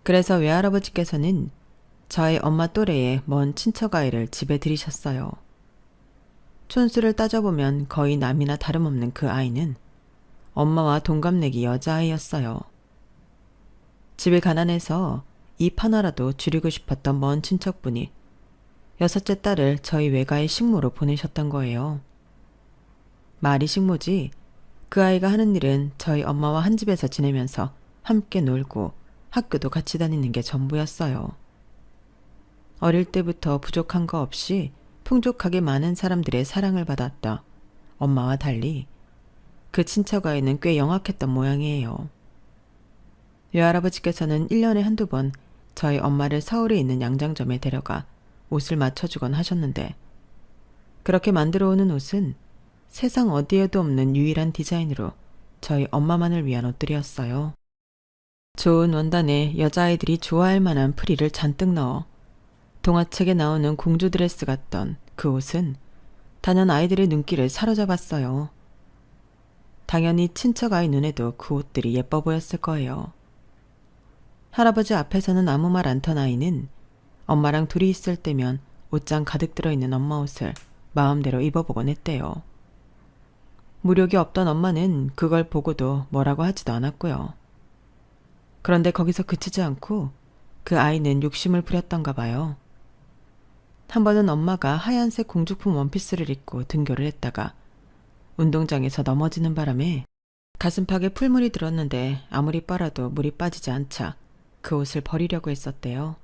A: 그래서 외할아버지께서는 저희 엄마 또래의 먼 친척 아이를 집에 들이셨어요. 촌수를 따져보면 거의 남이나 다름없는 그 아이는 엄마와 동갑내기 여자아이였어요. 집이 가난해서 입 하나라도 줄이고 싶었던 먼 친척분이 6째 딸을 저희 외가의 식모로 보내셨던 거예요. 말이 식모지 그 아이가 하는 일은 저희 엄마와 한 집에서 지내면서 함께 놀고 학교도 같이 다니는 게 전부였어요. 어릴 때부터 부족한 거 없이 풍족하게 많은 사람들의 사랑을 받았다. 엄마와 달리 그 친척 아이는 꽤 영악했던 모양이에요. 외할아버지께서는 1년에 한두 번 저희 엄마를 서울에 있는 양장점에 데려가 옷을 맞춰주곤 하셨는데 그렇게 만들어 오는 옷은 세상 어디에도 없는 유일한 디자인으로 저희 엄마만을 위한 옷들이었어요. 좋은 원단에 여자아이들이 좋아할 만한 프릴을 잔뜩 넣어 동화책에 나오는 공주 드레스 같던 그 옷은 단연 아이들의 눈길을 사로잡았어요. 당연히 친척 아이 눈에도 그 옷들이 예뻐 보였을 거예요. 할아버지 앞에서는 아무 말 않던 아이는 엄마랑 둘이 있을 때면 옷장 가득 들어있는 엄마 옷을 마음대로 입어보곤 했대요. 무력이 없던 엄마는 그걸 보고도 뭐라고 하지도 않았고요. 그런데 거기서 그치지 않고 그 아이는 욕심을 부렸던가 봐요. 한 번은 엄마가 하얀색 공주품 원피스를 입고 등교를 했다가 운동장에서 넘어지는 바람에 가슴팍에 풀물이 들었는데 아무리 빨아도 물이 빠지지 않자 그 옷을 버리려고 했었대요.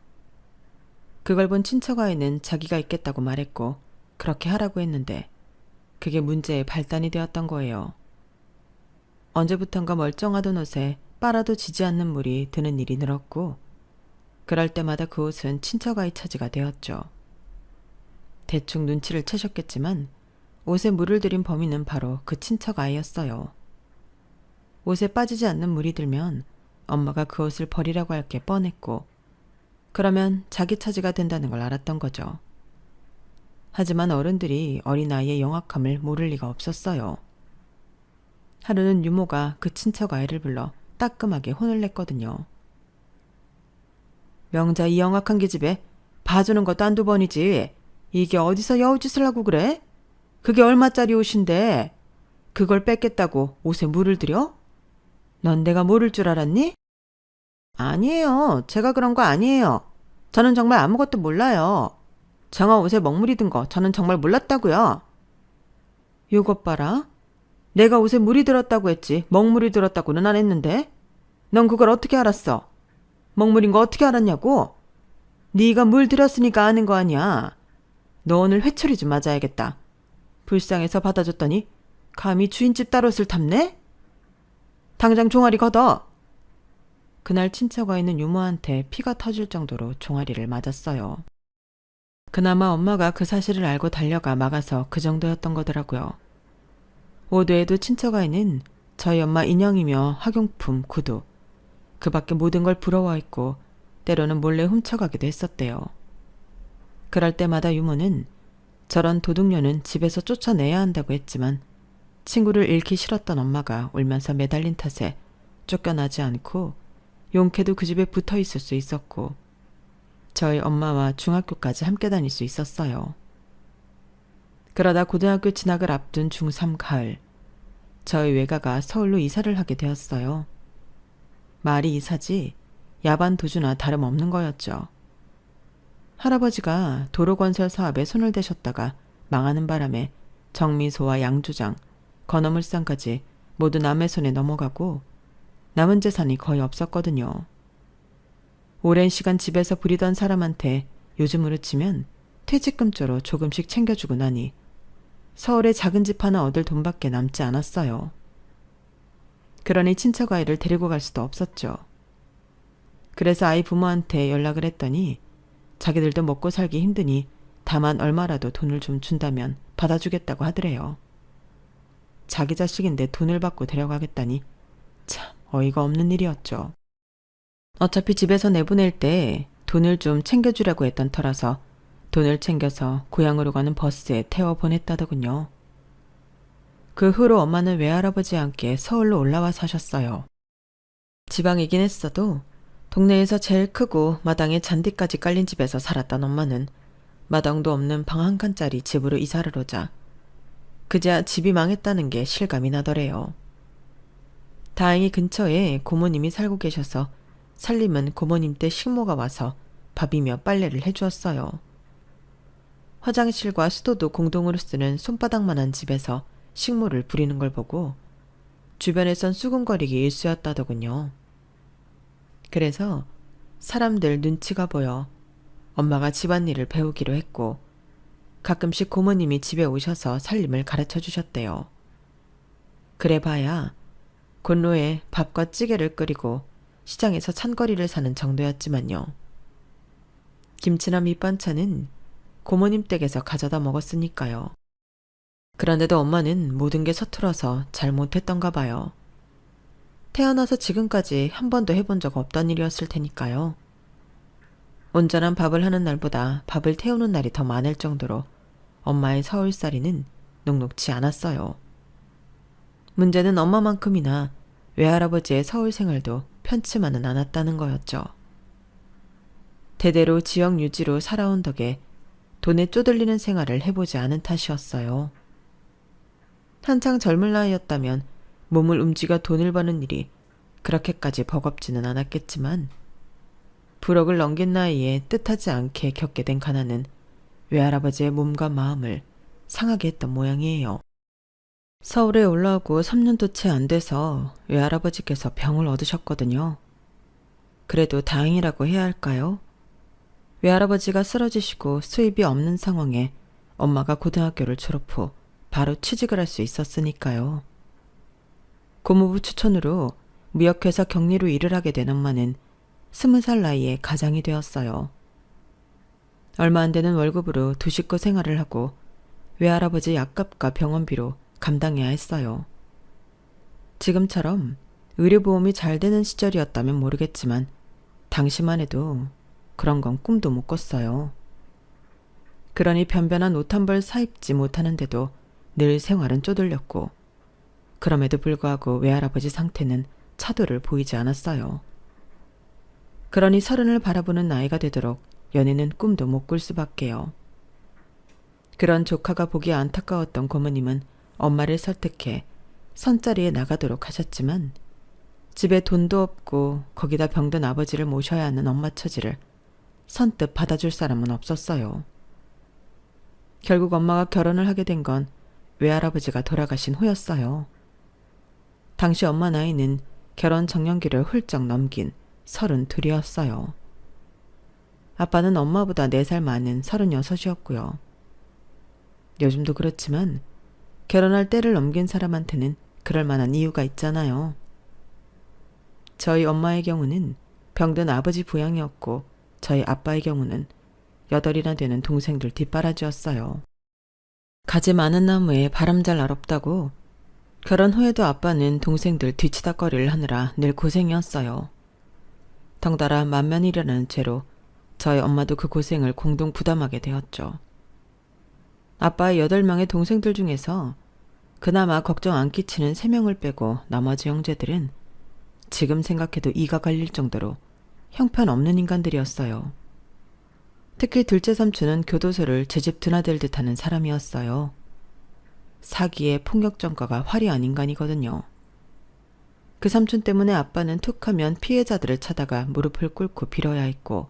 A: 그걸 본 친척 아이는 자기가 입겠다고 말했고 그렇게 하라고 했는데 그게 문제의 발단이 되었던 거예요. 언제부턴가 멀쩡하던 옷에 빨아도 지지 않는 물이 드는 일이 늘었고 그럴 때마다 그 옷은 친척 아이 차지가 되었죠. 대충 눈치를 채셨겠지만 옷에 물을 들인 범인은 바로 그 친척 아이였어요. 옷에 빠지지 않는 물이 들면 엄마가 그 옷을 버리라고 할 게 뻔했고 그러면 자기 차지가 된다는 걸 알았던 거죠. 하지만 어른들이 어린아이의 영악함을 모를 리가 없었어요. 하루는 유모가 그 친척 아이를 불러 따끔하게 혼을 냈거든요. 명자 이 영악한 계집애 봐주는 것도 한두 번이지 이게 어디서 여우짓을 하고 그래? 그게 얼마짜리 옷인데 그걸 뺏겠다고 옷에 물을 들여? 넌 내가 모를 줄 알았니? 아니에요. 제가 그런 거 아니에요. 저는 정말 아무것도 몰라요. 정아 옷에 먹물이 든 거 저는 정말 몰랐다고요. 요것 봐라. 내가 옷에 물이 들었다고 했지 먹물이 들었다고는 안 했는데 넌 그걸 어떻게 알았어? 먹물인 거 어떻게 알았냐고? 네가 물 들였으니까 아는 거 아니야. 너 오늘 회초리 좀 맞아야겠다. 불쌍해서 받아줬더니 감히 주인집 딸옷을 탐내? 당장 종아리 걷어. 그날 친척 아이는 유모한테 피가 터질 정도로 종아리를 맞았어요. 그나마 엄마가 그 사실을 알고 달려가 막아서 그 정도였던 거더라고요. 옷 외에도 친척 아이는 저희 엄마 인형이며 학용품, 구두, 그 밖에 모든 걸 부러워했고 때로는 몰래 훔쳐가기도 했었대요. 그럴 때마다 유모는 저런 도둑녀는 집에서 쫓아내야 한다고 했지만 친구를 잃기 싫었던 엄마가 울면서 매달린 탓에 쫓겨나지 않고 용케도 그 집에 붙어 있을 수 있었고 저희 엄마와 중학교까지 함께 다닐 수 있었어요. 그러다 고등학교 진학을 앞둔 중3 가을 저희 외가가 서울로 이사를 하게 되었어요. 말이 이사지 야반 도주나 다름없는 거였죠. 할아버지가 도로건설 사업에 손을 대셨다가 망하는 바람에 정미소와 양조장, 건어물상까지 모두 남의 손에 넘어가고 남은 재산이 거의 없었거든요. 오랜 시간 집에서 부리던 사람한테 요즘으로 치면 퇴직금조로 조금씩 챙겨주고 나니 서울에 작은 집 하나 얻을 돈밖에 남지 않았어요. 그러니 친척 아이를 데리고 갈 수도 없었죠. 그래서 아이 부모한테 연락을 했더니 자기들도 먹고 살기 힘드니 다만 얼마라도 돈을 좀 준다면 받아주겠다고 하더래요. 자기 자식인데 돈을 받고 데려가겠다니 참 어이가 없는 일이었죠. 어차피 집에서 내보낼 때 돈을 좀 챙겨주려고 했던 터라서 돈을 챙겨서 고향으로 가는 버스에 태워 보냈다더군요. 그 후로 엄마는 외할아버지와 함께 서울로 올라와 사셨어요. 지방이긴 했어도 동네에서 제일 크고 마당에 잔디까지 깔린 집에서 살았던 엄마는 마당도 없는 방 한 칸짜리 집으로 이사를 오자 그제야 집이 망했다는 게 실감이 나더래요. 다행히 근처에 고모님이 살고 계셔서 살림은 고모님 때 식모가 와서 밥이며 빨래를 해주었어요. 화장실과 수도도 공동으로 쓰는 손바닥만한 집에서 식모를 부리는 걸 보고 주변에선 수군거리기 일쑤였다더군요. 그래서 사람들 눈치가 보여 엄마가 집안일을 배우기로 했고 가끔씩 고모님이 집에 오셔서 살림을 가르쳐 주셨대요. 그래 봐야 곤로에 밥과 찌개를 끓이고 시장에서 찬거리를 사는 정도였지만요. 김치나 밑반찬은 고모님 댁에서 가져다 먹었으니까요. 그런데도 엄마는 모든 게 서툴어서 잘 못했던가 봐요. 태어나서 지금까지 한 번도 해본 적 없던 일이었을 테니까요. 온전한 밥을 하는 날보다 밥을 태우는 날이 더 많을 정도로 엄마의 서울살이는 녹록지 않았어요. 문제는 엄마만큼이나 외할아버지의 서울 생활도 편치만은 않았다는 거였죠. 대대로 지역 유지로 살아온 덕에 돈에 쪼들리는 생활을 해보지 않은 탓이었어요. 한창 젊을 나이였다면 몸을 움직여 돈을 버는 일이 그렇게까지 버겁지는 않았겠지만 불억을 넘긴 나이에 뜻하지 않게 겪게 된 가난은 외할아버지의 몸과 마음을 상하게 했던 모양이에요. 서울에 올라오고 3년도 채 안 돼서 외할아버지께서 병을 얻으셨거든요. 그래도 다행이라고 해야 할까요? 외할아버지가 쓰러지시고 수입이 없는 상황에 엄마가 고등학교를 졸업 후 바로 취직을 할 수 있었으니까요. 고모부 추천으로 무역회사 경리로 일을 하게 된 엄마는 20살 나이에 가장이 되었어요. 얼마 안 되는 월급으로 두 식구 생활을 하고 외할아버지 약값과 병원비로 감당해야 했어요. 지금처럼 의료보험이 잘 되는 시절이었다면 모르겠지만 당시만 해도 그런 건 꿈도 못 꿨어요. 그러니 변변한 옷 한 벌 사입지 못하는데도 늘 생활은 쪼들렸고 그럼에도 불구하고 외할아버지 상태는 차도를 보이지 않았어요. 그러니 30을 바라보는 나이가 되도록 연애는 꿈도 못 꿀 수밖에요. 그런 조카가 보기 안타까웠던 고모님은 엄마를 설득해 선자리에 나가도록 하셨지만 집에 돈도 없고 거기다 병든 아버지를 모셔야 하는 엄마 처지를 선뜻 받아줄 사람은 없었어요. 결국 엄마가 결혼을 하게 된 건 외할아버지가 돌아가신 후였어요. 당시 엄마 나이는 결혼 정년기를 훌쩍 넘긴 32이었어요. 아빠는 엄마보다 4살 많은 36이었고요. 요즘도 그렇지만 결혼할 때를 넘긴 사람한테는 그럴 만한 이유가 있잖아요. 저희 엄마의 경우는 병든 아버지 부양이었고 저희 아빠의 경우는 8이나 되는 동생들 뒷바라지였어요. 가지 많은 나무에 바람 잘 날 없다고 결혼 후에도 아빠는 동생들 뒤치다꺼리를 하느라 늘 고생이었어요. 덩달아 만면이라는 죄로 저희 엄마도 그 고생을 공동 부담하게 되었죠. 아빠의 8명의 동생들 중에서 그나마 걱정 안 끼치는 3명을 빼고 나머지 형제들은 지금 생각해도 이가 갈릴 정도로 형편없는 인간들이었어요. 특히 둘째 삼촌은 교도소를 제 집 드나들 듯하는 사람이었어요. 사기에 폭력 전과가 화려한 인간이거든요. 그 삼촌 때문에 아빠는 툭하면 피해자들을 찾아가 무릎을 꿇고 빌어야 했고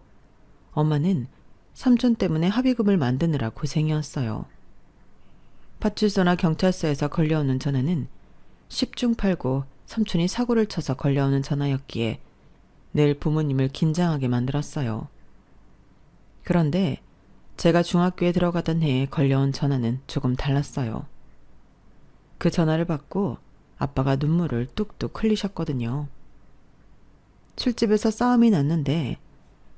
A: 엄마는 삼촌 때문에 합의금을 만드느라 고생이었어요. 파출소나 경찰서에서 걸려오는 전화는 10중 8구 삼촌이 사고를 쳐서 걸려오는 전화였기에 늘 부모님을 긴장하게 만들었어요. 그런데 제가 중학교에 들어가던 해에 걸려온 전화는 조금 달랐어요. 그 전화를 받고 아빠가 눈물을 뚝뚝 흘리셨거든요. 술집에서 싸움이 났는데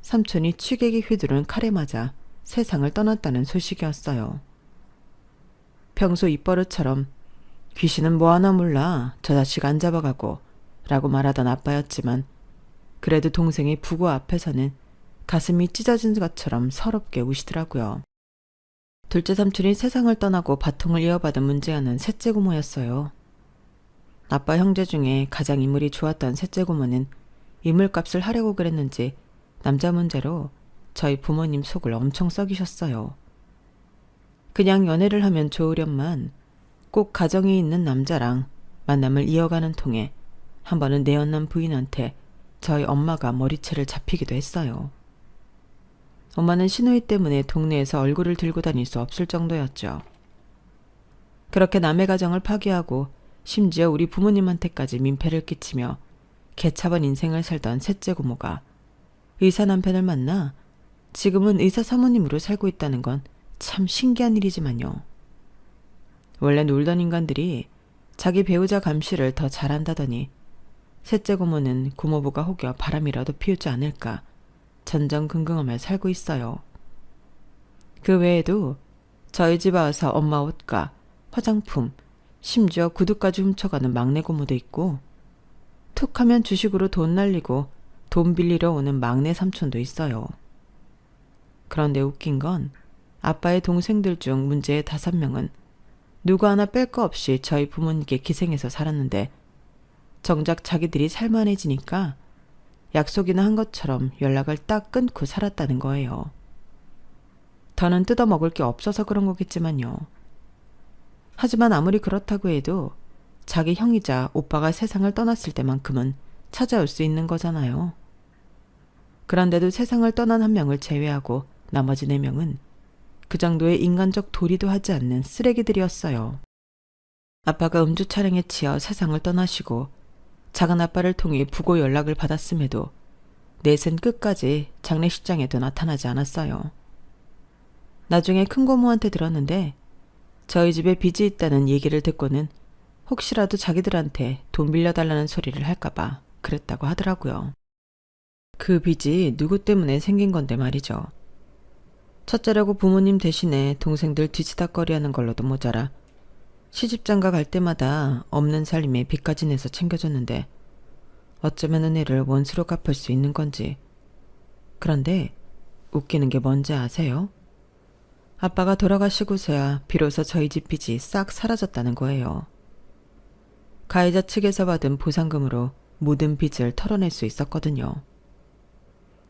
A: 삼촌이 취객이 휘두른 칼에 맞아 세상을 떠났다는 소식이었어요. 평소 입버릇처럼 귀신은 뭐 하나 몰라 저 자식 안 잡아가고 라고 말하던 아빠였지만 그래도 동생의 부고 앞에서는 가슴이 찢어진 것처럼 서럽게 우시더라고요. 둘째 삼촌이 세상을 떠나고 바통을 이어받은 문제아는 셋째 고모였어요. 아빠 형제 중에 가장 인물이 좋았던 셋째 고모는 인물값을 하려고 그랬는지 남자 문제로 저희 부모님 속을 엄청 썩이셨어요. 그냥 연애를 하면 좋으련만 꼭 가정이 있는 남자랑 만남을 이어가는 통에 한 번은 내연남 부인한테 저희 엄마가 머리채를 잡히기도 했어요. 엄마는 시누이 때문에 동네에서 얼굴을 들고 다닐 수 없을 정도였죠. 그렇게 남의 가정을 파괴하고 심지어 우리 부모님한테까지 민폐를 끼치며 개차반 인생을 살던 셋째 고모가 의사 남편을 만나 지금은 의사 사모님으로 살고 있다는 건 참 신기한 일이지만요. 원래 놀던 인간들이 자기 배우자 감시를 더 잘한다더니 셋째 고모는 고모부가 혹여 바람이라도 피우지 않을까 전전긍긍하며 살고 있어요. 그 외에도 저희 집에 와서 엄마 옷과 화장품, 심지어 구두까지 훔쳐가는 막내 고모도 있고 툭하면 주식으로 돈 날리고 돈 빌리러 오는 막내 삼촌도 있어요. 그런데 웃긴 건 아빠의 동생들 중 문제의 5명은 누구 하나 뺄 거 없이 저희 부모님께 기생해서 살았는데 정작 자기들이 살만해지니까 약속이나 한 것처럼 연락을 딱 끊고 살았다는 거예요. 더는 뜯어먹을 게 없어서 그런 거겠지만요. 하지만 아무리 그렇다고 해도 자기 형이자 오빠가 세상을 떠났을 때만큼은 찾아올 수 있는 거잖아요. 그런데도 세상을 떠난 한 명을 제외하고 나머지 4명은 그 정도의 인간적 도리도 하지 않는 쓰레기들이었어요. 아빠가 음주 촬영에 치여 세상을 떠나시고 작은 아빠를 통해 부고 연락을 받았음에도 넷은 끝까지 장례식장에도 나타나지 않았어요. 나중에 큰 고모한테 들었는데 저희 집에 빚이 있다는 얘기를 듣고는 혹시라도 자기들한테 돈 빌려달라는 소리를 할까봐 그랬다고 하더라고요. 그 빚이 누구 때문에 생긴 건데 말이죠. 첫째라고 부모님 대신에 동생들 뒤치다꺼리하는 걸로도 모자라 시집장가 갈 때마다 없는 살림에 빚까지 내서 챙겨줬는데 어쩌면 은혜를 원수로 갚을 수 있는 건지. 그런데 웃기는 게 뭔지 아세요? 아빠가 돌아가시고서야 비로소 저희 집 빚이 싹 사라졌다는 거예요. 가해자 측에서 받은 보상금으로 모든 빚을 털어낼 수 있었거든요.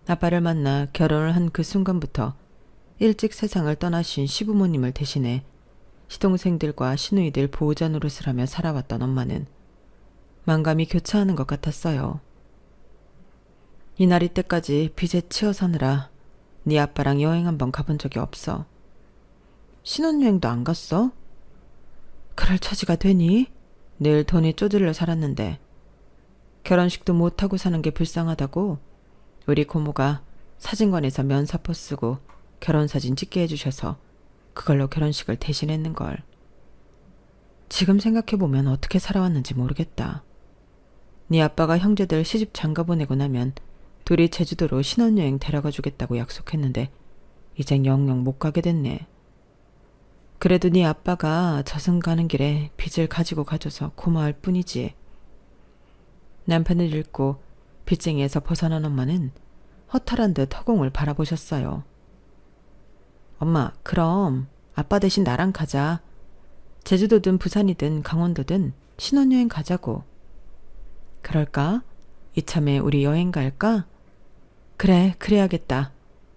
A: 아빠를 만나 결혼을 한 그 순간부터 일찍 세상을 떠나신 시부모님을 대신해 시동생들과 시누이들 보호자 노릇을 하며 살아왔던 엄마는 만감이 교차하는 것 같았어요. 이날이 때까지 빚에 치여 사느라 네 아빠랑 여행 한번 가본 적이 없어. 신혼여행도 안 갔어? 그럴 처지가 되니? 늘 돈이 쪼들려 살았는데 결혼식도 못하고 사는 게 불쌍하다고 우리 고모가 사진관에서 면사포 쓰고 결혼사진 찍게 해주셔서 그걸로 결혼식을 대신했는걸. 지금 생각해보면 어떻게 살아왔는지 모르겠다. 네 아빠가 형제들 시집 장가 보내고 나면 둘이 제주도로 신혼여행 데려가 주겠다고 약속했는데 이젠 영영 못 가게 됐네. 그래도 네 아빠가 저승 가는 길에 빚을 가지고 가줘서 고마울 뿐이지. 남편을 잃고 빚쟁이에서 벗어난 엄마는 허탈한 듯 허공을 바라보셨어요. 엄마, 그럼 아빠 대신 나랑 가자. 제주도든 부산이든 강원도든 신혼여행 가자고. 그럴까? 이참에 우리 여행 갈까? 그래, 그래야겠다.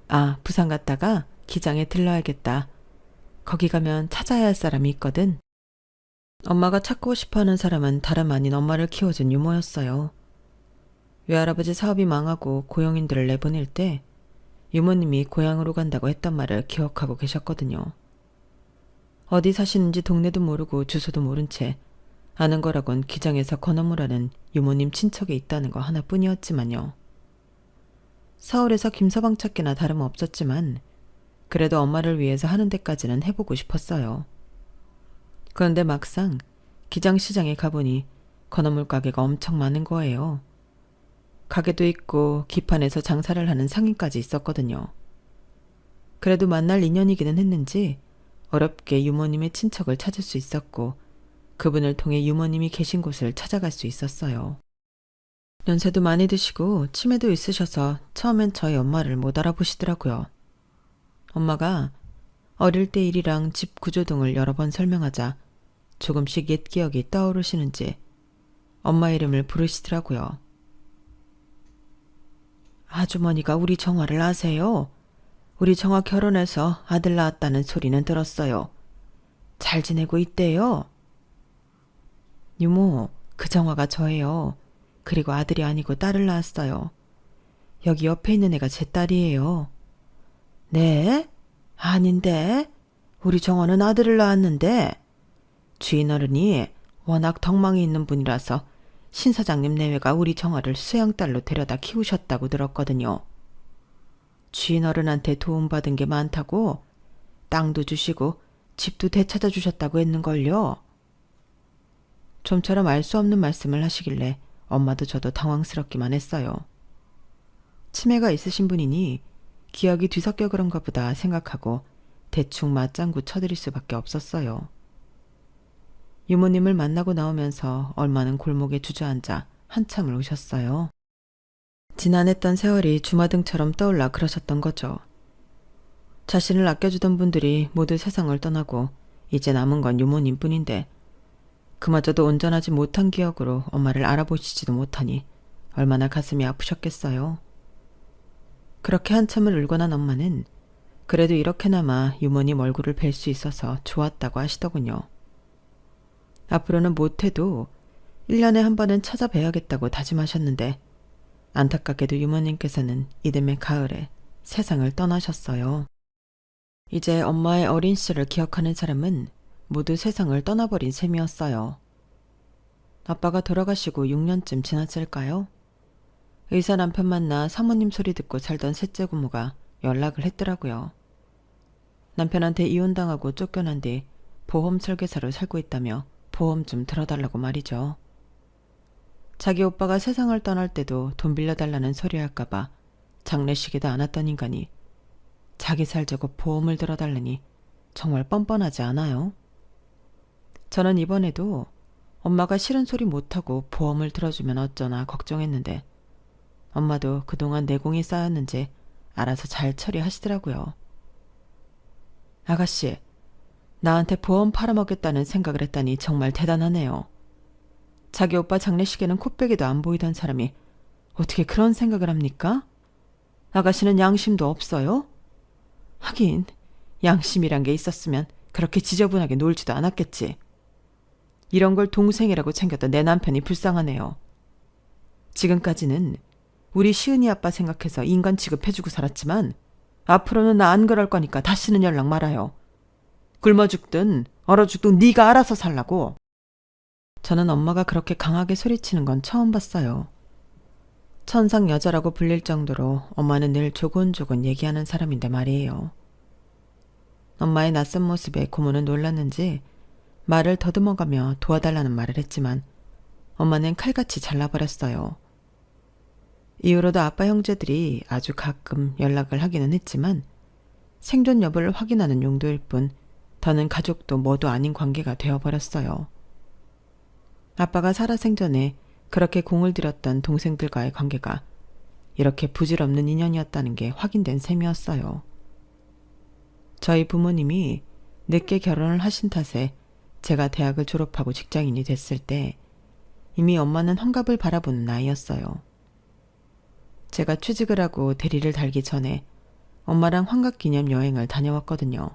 A: 아, 부산 갔다가 기장에 들러야겠다. 거기 가면 찾아야 할 사람이 있거든. 엄마가 찾고 싶어하는 사람은 다름 아닌 엄마를 키워준 유모였어요. 외할아버지 사업이 망하고 고용인들을 내보낼 때 유모님이 고향으로 간다고 했던 말을 기억하고 계셨거든요. 어디 사시는지 동네도 모르고 주소도 모른 채 아는 거라곤 기장에서 건어물하는 유모님 친척에 있다는 거 하나뿐이었지만요. 서울에서 김서방 찾기나 다름없었지만 그래도 엄마를 위해서 하는 데까지는 해보고 싶었어요. 그런데 막상 기장시장에 가보니 건어물 가게가 엄청 많은 거예요. 가게도 있고 기판에서 장사를 하는 상인까지 있었거든요. 그래도 만날 인연이기는 했는지 어렵게 유모님의 친척을 찾을 수 있었고 그분을 통해 유모님이 계신 곳을 찾아갈 수 있었어요. 연세도 많이 드시고 치매도 있으셔서 처음엔 저희 엄마를 못 알아보시더라고요. 엄마가 어릴 때 일이랑 집 구조 등을 여러 번 설명하자 조금씩 옛 기억이 떠오르시는지 엄마 이름을 부르시더라고요. 아주머니가 우리 정화를 아세요? 우리 정화 결혼해서 아들 낳았다는 소리는 들었어요. 잘 지내고 있대요. 유모, 그 정화가 저예요. 그리고 아들이 아니고 딸을 낳았어요. 여기 옆에 있는 애가 제 딸이에요. 네? 아닌데? 우리 정화는 아들을 낳았는데 주인 어른이 워낙 덕망이 있는 분이라서 신 사장님 내외가 우리 정화를 수양딸로 데려다 키우셨다고 들었거든요. 주인 어른한테 도움받은 게 많다고 땅도 주시고 집도 되찾아 주셨다고 했는걸요. 좀처럼 알 수 없는 말씀을 하시길래 엄마도 저도 당황스럽기만 했어요. 치매가 있으신 분이니 기억이 뒤섞여 그런가 보다 생각하고 대충 맞장구 쳐드릴 수밖에 없었어요. 유모님을 만나고 나오면서 얼마는 골목에 주저앉아 한참을 우셨어요. 지난했던 세월이 주마등처럼 떠올라 그러셨던 거죠. 자신을 아껴주던 분들이 모두 세상을 떠나고 이제 남은 건 유모님 뿐인데 그마저도 온전하지 못한 기억으로 엄마를 알아보시지도 못하니 얼마나 가슴이 아프셨겠어요. 그렇게 한참을 울고 난 엄마는 그래도 이렇게나마 유모님 얼굴을 뵐 수 있어서 좋았다고 하시더군요. 앞으로는 못해도 1년에 한 번은 찾아뵈야겠다고 다짐하셨는데 안타깝게도 유모님께서는 이듬해 가을에 세상을 떠나셨어요. 이제 엄마의 어린 시절을 기억하는 사람은 모두 세상을 떠나버린 셈이었어요. 아빠가 돌아가시고 6년쯤 지났을까요? 의사 남편 만나 사모님 소리 듣고 살던 셋째 고모가 연락을 했더라고요. 남편한테 이혼당하고 쫓겨난 뒤 보험 설계사로 살고 있다며 보험 좀 들어달라고 말이죠. 자기 오빠가 세상을 떠날 때도 돈 빌려달라는 소리 할까봐 장례식에도 안 왔던 인간이 자기 살자고 보험을 들어달라니 정말 뻔뻔하지 않아요? 저는 이번에도 엄마가 싫은 소리 못하고 보험을 들어주면 어쩌나 걱정했는데 엄마도 그동안 내공이 쌓였는지 알아서 잘 처리하시더라고요. 아가씨, 나한테 보험 팔아먹겠다는 생각을 했다니 정말 대단하네요. 자기 오빠 장례식에는 코빼기도 안 보이던 사람이 어떻게 그런 생각을 합니까? 아가씨는 양심도 없어요? 하긴 양심이란 게 있었으면 그렇게 지저분하게 놀지도 않았겠지. 이런 걸 동생이라고 챙겼던 내 남편이 불쌍하네요. 지금까지는 우리 시은이 아빠 생각해서 인간 취급해주고 살았지만 앞으로는 나 안 그럴 거니까 다시는 연락 말아요. 굶어 죽든 얼어 죽든 네가 알아서 살라고. 저는 엄마가 그렇게 강하게 소리치는 건 처음 봤어요. 천상 여자라고 불릴 정도로 엄마는 늘 조곤조곤 얘기하는 사람인데 말이에요. 엄마의 낯선 모습에 고모는 놀랐는지 말을 더듬어가며 도와달라는 말을 했지만 엄마는 칼같이 잘라버렸어요. 이후로도 아빠 형제들이 아주 가끔 연락을 하기는 했지만 생존 여부를 확인하는 용도일 뿐 더는 가족도 뭐도 아닌 관계가 되어버렸어요. 아빠가 살아생전에 그렇게 공을 들였던 동생들과의 관계가 이렇게 부질없는 인연이었다는 게 확인된 셈이었어요. 저희 부모님이 늦게 결혼을 하신 탓에 제가 대학을 졸업하고 직장인이 됐을 때 이미 엄마는 환갑을 바라보는 나이였어요. 제가 취직을 하고 대리를 달기 전에 엄마랑 환갑기념 여행을 다녀왔거든요.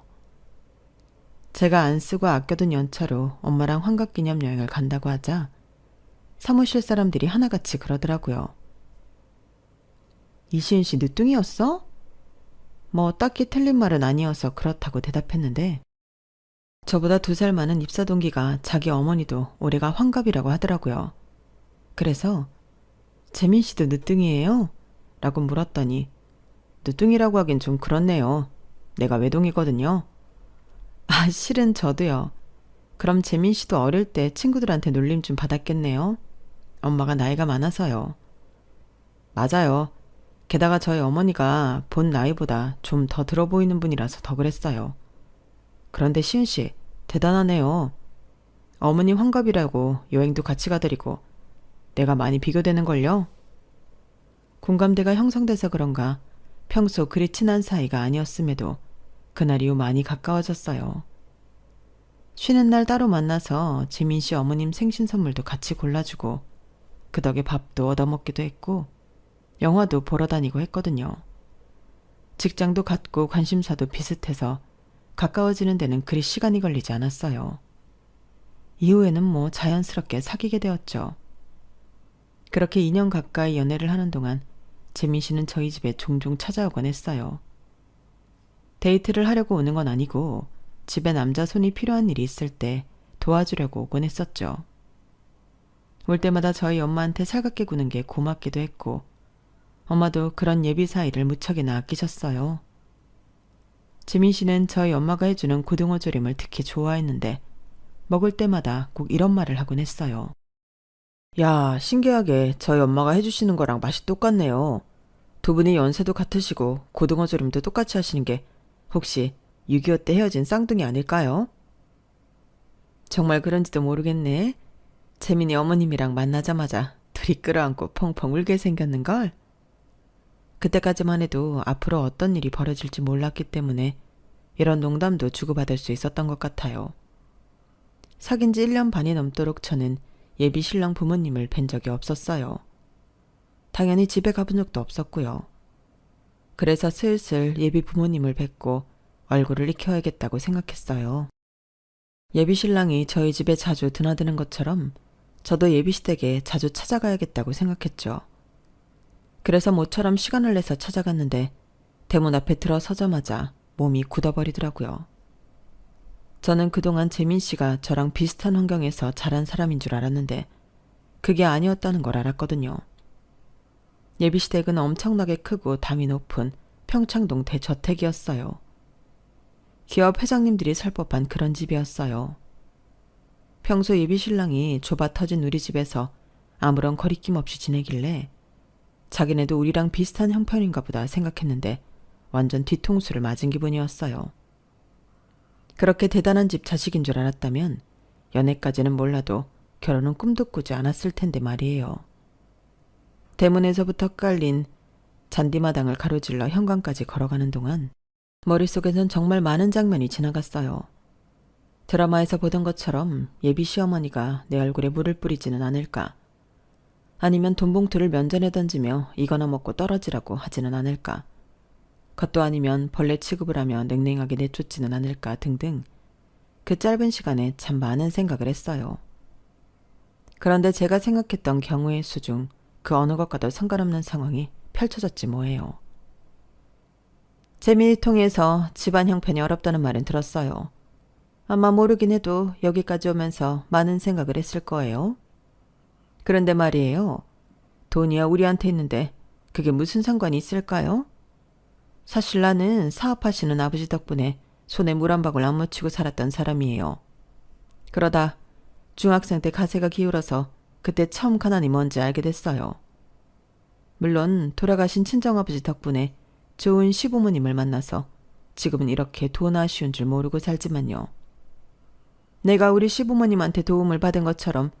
A: 제가 안 쓰고 아껴둔 연차로 엄마랑 환갑기념 여행을 간다고 하자 사무실 사람들이 하나같이 그러더라고요. 이시은 씨 늦둥이였어? 뭐 딱히 틀린 말은 아니어서 그렇다고 대답했는데 저보다 2살 많은 입사 동기가 자기 어머니도 올해가 환갑이라고 하더라고요. 그래서 재민 씨도 늦둥이에요? 라고 물었더니 늦둥이라고 하긴 좀 그렇네요. 내가 외동이거든요. 아, 실은 저도요. 그럼 재민 씨도 어릴 때 친구들한테 놀림 좀 받았겠네요. 엄마가 나이가 많아서요. 맞아요. 게다가 저희 어머니가 본 나이보다 좀 더 들어 보이는 분이라서 더 그랬어요. 그런데 시은 씨, 대단하네요. 어머니 환갑이라고 여행도 같이 가드리고 내가 많이 비교되는걸요? 공감대가 형성돼서 그런가 평소 그리 친한 사이가 아니었음에도 그날 이후 많이 가까워졌어요. 쉬는 날 따로 만나서 지민 씨 어머님 생신 선물도 같이 골라주고 그 덕에 밥도 얻어먹기도 했고 영화도 보러 다니고 했거든요. 직장도 같고 관심사도 비슷해서 가까워지는 데는 그리 시간이 걸리지 않았어요. 이후에는 뭐 자연스럽게 사귀게 되었죠. 그렇게 2년 가까이 연애를 하는 동안 재민 씨는 저희 집에 종종 찾아오곤 했어요. 데이트를 하려고 오는 건 아니고 집에 남자 손이 필요한 일이 있을 때 도와주려고 오곤 했었죠. 올 때마다 저희 엄마한테 살갑게 구는 게 고맙기도 했고 엄마도 그런 예비 사이를 무척이나 아끼셨어요. 재민 씨는 저희 엄마가 해주는 고등어 조림을 특히 좋아했는데 먹을 때마다 꼭 이런 말을 하곤 했어요. 야, 신기하게 저희 엄마가 해주시는 거랑 맛이 똑같네요. 두 분이 연세도 같으시고 고등어 조림도 똑같이 하시는 게 혹시 6.25 때 헤어진 쌍둥이 아닐까요? 정말 그런지도 모르겠네. 재민이 어머님이랑 만나자마자 둘이 끌어안고 펑펑 울게 생겼는걸. 그때까지만 해도 앞으로 어떤 일이 벌어질지 몰랐기 때문에 이런 농담도 주고받을 수 있었던 것 같아요. 사귄 지 1년 반이 넘도록 저는 예비 신랑 부모님을 뵌 적이 없었어요. 당연히 집에 가본 적도 없었고요. 그래서 슬슬 예비 부모님을 뵙고 얼굴을 익혀야겠다고 생각했어요. 예비 신랑이 저희 집에 자주 드나드는 것처럼 저도 예비 시댁에 자주 찾아가야겠다고 생각했죠. 그래서 모처럼 시간을 내서 찾아갔는데 대문 앞에 들어서자마자 몸이 굳어버리더라고요. 저는 그동안 재민 씨가 저랑 비슷한 환경에서 자란 사람인 줄 알았는데 그게 아니었다는 걸 알았거든요. 예비시댁은 엄청나게 크고 담이 높은 평창동 대저택이었어요. 기업 회장님들이 살 법한 그런 집이었어요. 평소 예비신랑이 좁아 터진 우리 집에서 아무런 거리낌 없이 지내길래 자기네도 우리랑 비슷한 형편인가 보다 생각했는데 완전 뒤통수를 맞은 기분이었어요. 그렇게 대단한 집 자식인 줄 알았다면 연애까지는 몰라도 결혼은 꿈도 꾸지 않았을 텐데 말이에요. 대문에서부터 깔린 잔디마당을 가로질러 현관까지 걸어가는 동안 머릿속에선 정말 많은 장면이 지나갔어요. 드라마에서 보던 것처럼 예비 시어머니가 내 얼굴에 물을 뿌리지는 않을까? 아니면 돈봉투를 면전에 던지며 이거나 먹고 떨어지라고 하지는 않을까? 그것도 아니면 벌레 취급을 하며 냉랭하게 내쫓지는 않을까 등등 그 짧은 시간에 참 많은 생각을 했어요. 그런데 제가 생각했던 경우의 수 중 그 어느 것과도 상관없는 상황이 펼쳐졌지 뭐예요. 재민이 통해서 집안 형편이 어렵다는 말은 들었어요. 아마 모르긴 해도 여기까지 오면서 많은 생각을 했을 거예요. 그런데 말이에요. 돈이야 우리한테 있는데 그게 무슨 상관이 있을까요? 사실 나는 사업하시는 아버지 덕분에 손에 물 한 방울 안 묻히고 살았던 사람이에요. 그러다 중학생 때 가세가 기울어서 그때 처음 가난이 뭔지 알게 됐어요. 물론 돌아가신 친정아버지 덕분에 좋은 시부모님을 만나서 지금은 이렇게 돈 아쉬운 줄 모르고 살지만요. 내가 우리 시부모님한테 도움을 받은 것처럼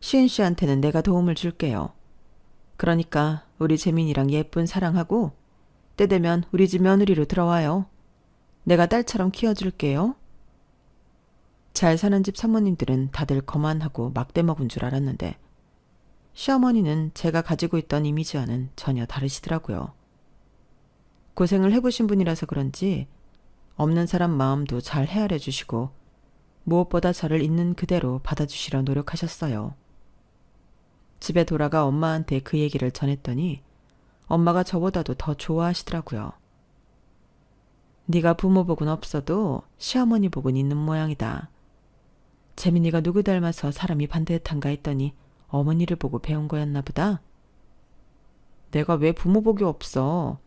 A: 시은 씨한테는 내가 도움을 줄게요. 그러니까 우리 재민이랑 예쁜 사랑하고 때 되면 우리 집 며느리로 들어와요. 내가 딸처럼 키워줄게요. 잘 사는 집 사모님들은 다들 거만하고 막대 먹은 줄 알았는데 시어머니는 제가 가지고 있던 이미지와는 전혀 다르시더라고요. 고생을 해보신 분이라서 그런지 없는 사람 마음도 잘 헤아려 주시고 무엇보다 저를 있는 그대로 받아주시려 노력하셨어요. 집에 돌아가 엄마한테 그 얘기를 전했더니 엄마가 저보다도 더 좋아하시더라고요. 네가 부모 복은 없어도 시어머니 복은 있는 모양이다. 재민이가 누구 닮아서 사람이 반듯한가 했더니 어머니를 보고 배운 거였나 보다. 내가 왜 부모 복이 없어.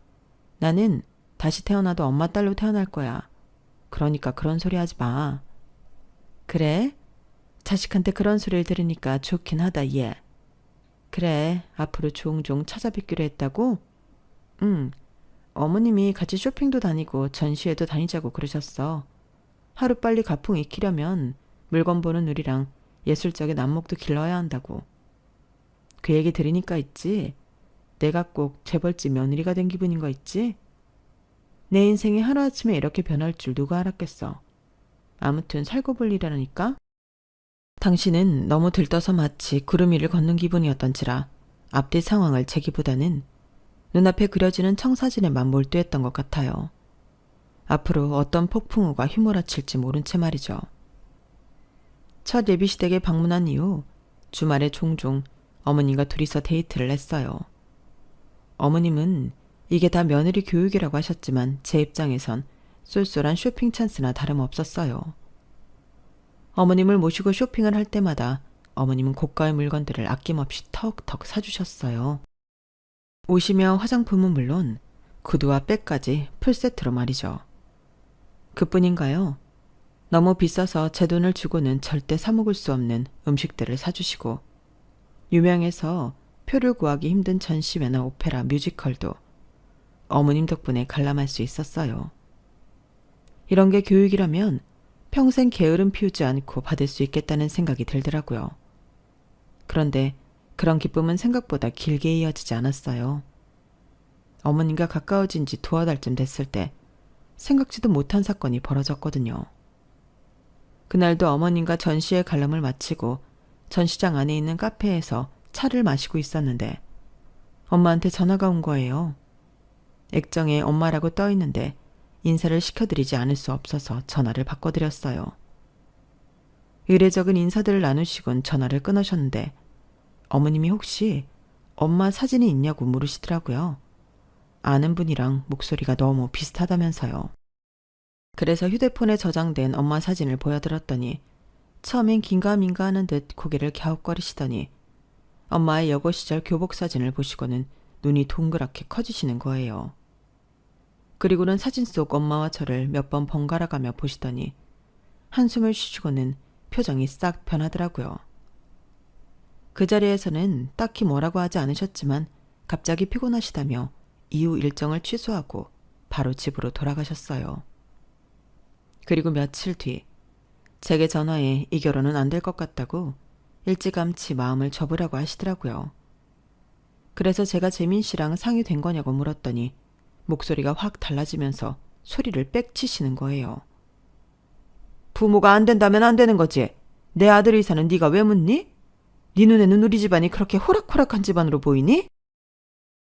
A: 나는 다시 태어나도 엄마 딸로 태어날 거야. 그러니까 그런 소리 하지 마. 그래? 자식한테 그런 소리를 들으니까 좋긴 하다, 얘. 그래, 앞으로 종종 찾아뵙기로 했다고? 응, 어머님이 같이 쇼핑도 다니고 전시회도 다니자고 그러셨어. 하루빨리 가풍 익히려면 물건 보는 우리랑 예술적인 안목도 길러야 한다고. 그 얘기 들으니까 있지. 내가 꼭 재벌집 며느리가 된 기분인 거 있지? 내 인생이 하루아침에 이렇게 변할 줄 누가 알았겠어. 아무튼 살고 볼 일이라니까? 당신은 너무 들떠서 마치 구름 위를 걷는 기분이었던지라 앞뒤 상황을 재기보다는 눈앞에 그려지는 청사진에만 몰두했던 것 같아요. 앞으로 어떤 폭풍우가 휘몰아칠지 모른 채 말이죠. 첫 예비시댁에 방문한 이후 주말에 종종 어머님과 둘이서 데이트를 했어요. 어머님은 이게 다 며느리 교육이라고 하셨지만 제 입장에선 쏠쏠한 쇼핑 찬스나 다름없었어요. 어머님을 모시고 쇼핑을 할 때마다 어머님은 고가의 물건들을 아낌없이 턱턱 사주셨어요. 옷이며 화장품은 물론 구두와 백까지 풀세트로 말이죠. 그뿐인가요? 너무 비싸서 제 돈을 주고는 절대 사 먹을 수 없는 음식들을 사주시고, 유명해서 표를 구하기 힘든 전시회나 오페라, 뮤지컬도 어머님 덕분에 관람할 수 있었어요. 이런 게 교육이라면 평생 게으름 피우지 않고 받을 수 있겠다는 생각이 들더라고요. 그런데 그런 기쁨은 생각보다 길게 이어지지 않았어요. 어머님과 가까워진 지 2달 됐을 때 생각지도 못한 사건이 벌어졌거든요. 그날도 어머님과 전시회 관람을 마치고 전시장 안에 있는 카페에서 차를 마시고 있었는데 엄마한테 전화가 온 거예요. 액정에 엄마라고 떠 있는데 인사를 시켜드리지 않을 수 없어서 전화를 바꿔드렸어요. 의례적인 인사들을 나누시곤 전화를 끊으셨는데 어머님이 혹시 엄마 사진이 있냐고 물으시더라고요. 아는 분이랑 목소리가 너무 비슷하다면서요. 그래서 휴대폰에 저장된 엄마 사진을 보여드렸더니 처음엔 긴가민가 하는 듯 고개를 갸웃거리시더니 엄마의 여고 시절 교복 사진을 보시고는 눈이 동그랗게 커지시는 거예요. 그리고는 사진 속 엄마와 저를 몇 번 번갈아가며 보시더니 한숨을 쉬시고는 표정이 싹 변하더라고요. 그 자리에서는 딱히 뭐라고 하지 않으셨지만 갑자기 피곤하시다며 이후 일정을 취소하고 바로 집으로 돌아가셨어요. 그리고 며칠 뒤 제게 전화해 이 결혼은 안 될 것 같다고 일찌감치 마음을 접으라고 하시더라고요. 그래서 제가 재민 씨랑 상의된 거냐고 물었더니 목소리가 확 달라지면서 소리를 빽 치시는 거예요. 부모가 안 된다면 안 되는 거지. 내 아들 의사는 네가 왜 묻니? 네 눈에는 우리 집안이 그렇게 호락호락한 집안으로 보이니?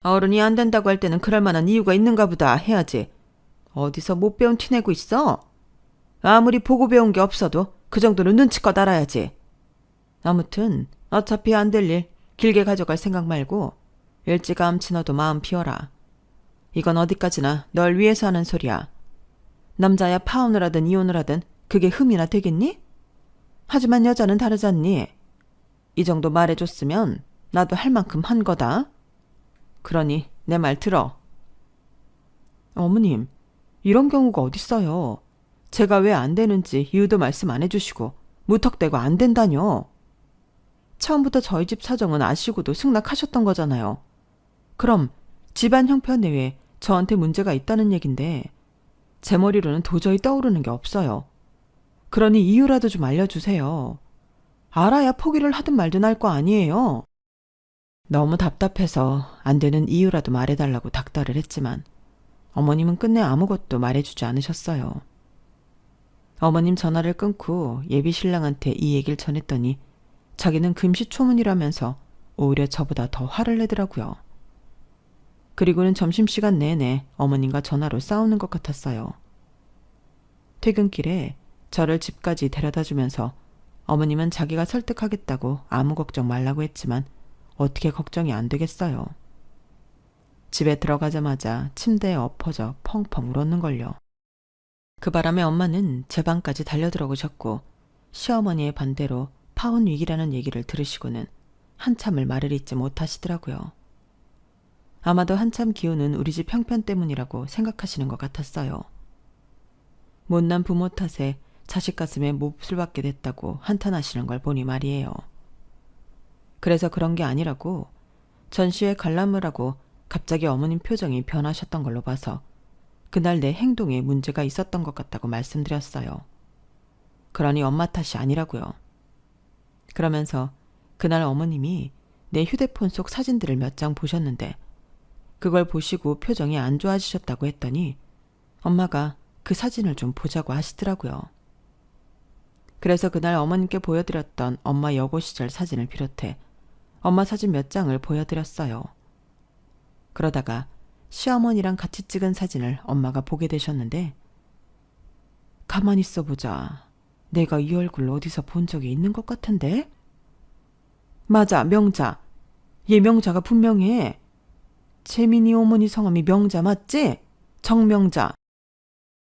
A: 어른이 안 된다고 할 때는 그럴 만한 이유가 있는가 보다 해야지. 어디서 못 배운 티 내고 있어? 아무리 보고 배운 게 없어도 그 정도는 눈치껏 알아야지. 아무튼 어차피 안 될 일 길게 가져갈 생각 말고 일찌감치 너도 마음 비워라. 이건 어디까지나 널 위해서 하는 소리야. 남자야 파혼을 하든 이혼을 하든 그게 흠이나 되겠니? 하지만 여자는 다르잖니. 이 정도 말해줬으면 나도 할 만큼 한 거다. 그러니 내 말 들어. 어머님, 이런 경우가 어딨어요. 제가 왜 안 되는지 이유도 말씀 안 해주시고 무턱대고 안 된다뇨. 처음부터 저희 집 사정은 아시고도 승낙하셨던 거잖아요. 그럼 집안 형편 내외에 저한테 문제가 있다는 얘긴데 제 머리로는 도저히 떠오르는 게 없어요. 그러니 이유라도 좀 알려주세요. 알아야 포기를 하든 말든 할 거 아니에요. 너무 답답해서 안 되는 이유라도 말해달라고 닥달을 했지만 어머님은 끝내 아무것도 말해주지 않으셨어요. 어머님 전화를 끊고 예비 신랑한테 이 얘기를 전했더니 자기는 금시초문이라면서 오히려 저보다 더 화를 내더라고요. 그리고는 점심시간 내내 어머님과 전화로 싸우는 것 같았어요. 퇴근길에 저를 집까지 데려다주면서 어머님은 자기가 설득하겠다고 아무 걱정 말라고 했지만 어떻게 걱정이 안 되겠어요. 집에 들어가자마자 침대에 엎어져 펑펑 울었는걸요. 그 바람에 엄마는 제 방까지 달려들어오셨고 시어머니의 반대로 파혼 위기라는 얘기를 들으시고는 한참을 말을 잇지 못하시더라고요. 아마도 한참 기우는 우리 집 형편 때문이라고 생각하시는 것 같았어요. 못난 부모 탓에 자식 가슴에 몹을 받게 됐다고 한탄하시는 걸 보니 말이에요. 그래서 그런 게 아니라고 전시회 관람을 하고 갑자기 어머님 표정이 변하셨던 걸로 봐서 그날 내 행동에 문제가 있었던 것 같다고 말씀드렸어요. 그러니 엄마 탓이 아니라고요. 그러면서 그날 어머님이 내 휴대폰 속 사진들을 몇 장 보셨는데 그걸 보시고 표정이 안 좋아지셨다고 했더니 엄마가 그 사진을 좀 보자고 하시더라고요. 그래서 그날 어머님께 보여드렸던 엄마 여고 시절 사진을 비롯해 엄마 사진 몇 장을 보여드렸어요. 그러다가 시어머니랑 같이 찍은 사진을 엄마가 보게 되셨는데 가만히 있어보자. 내가 이 얼굴 어디서 본 적이 있는 것 같은데? 맞아, 명자. 얘 명자가 분명해. 재민이 어머니 성함이 명자 맞지? 정명자.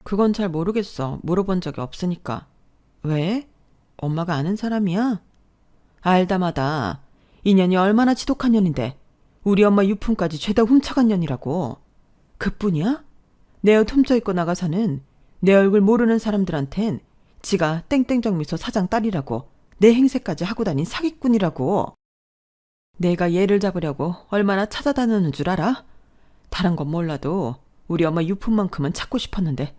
A: 그건 잘 모르겠어. 물어본 적이 없으니까. 왜? 엄마가 아는 사람이야? 알다마다 인연이 얼마나 지독한 년인데 우리 엄마 유품까지 죄다 훔쳐간 년이라고. 그뿐이야? 내 옷 훔쳐입고 나가서는 내 얼굴 모르는 사람들한텐 지가 땡땡정미소 사장 딸이라고 내 행세까지 하고 다닌 사기꾼이라고. 내가 얘를 잡으려고 얼마나 찾아다니는 줄 알아? 다른 건 몰라도 우리 엄마 유품만큼은 찾고 싶었는데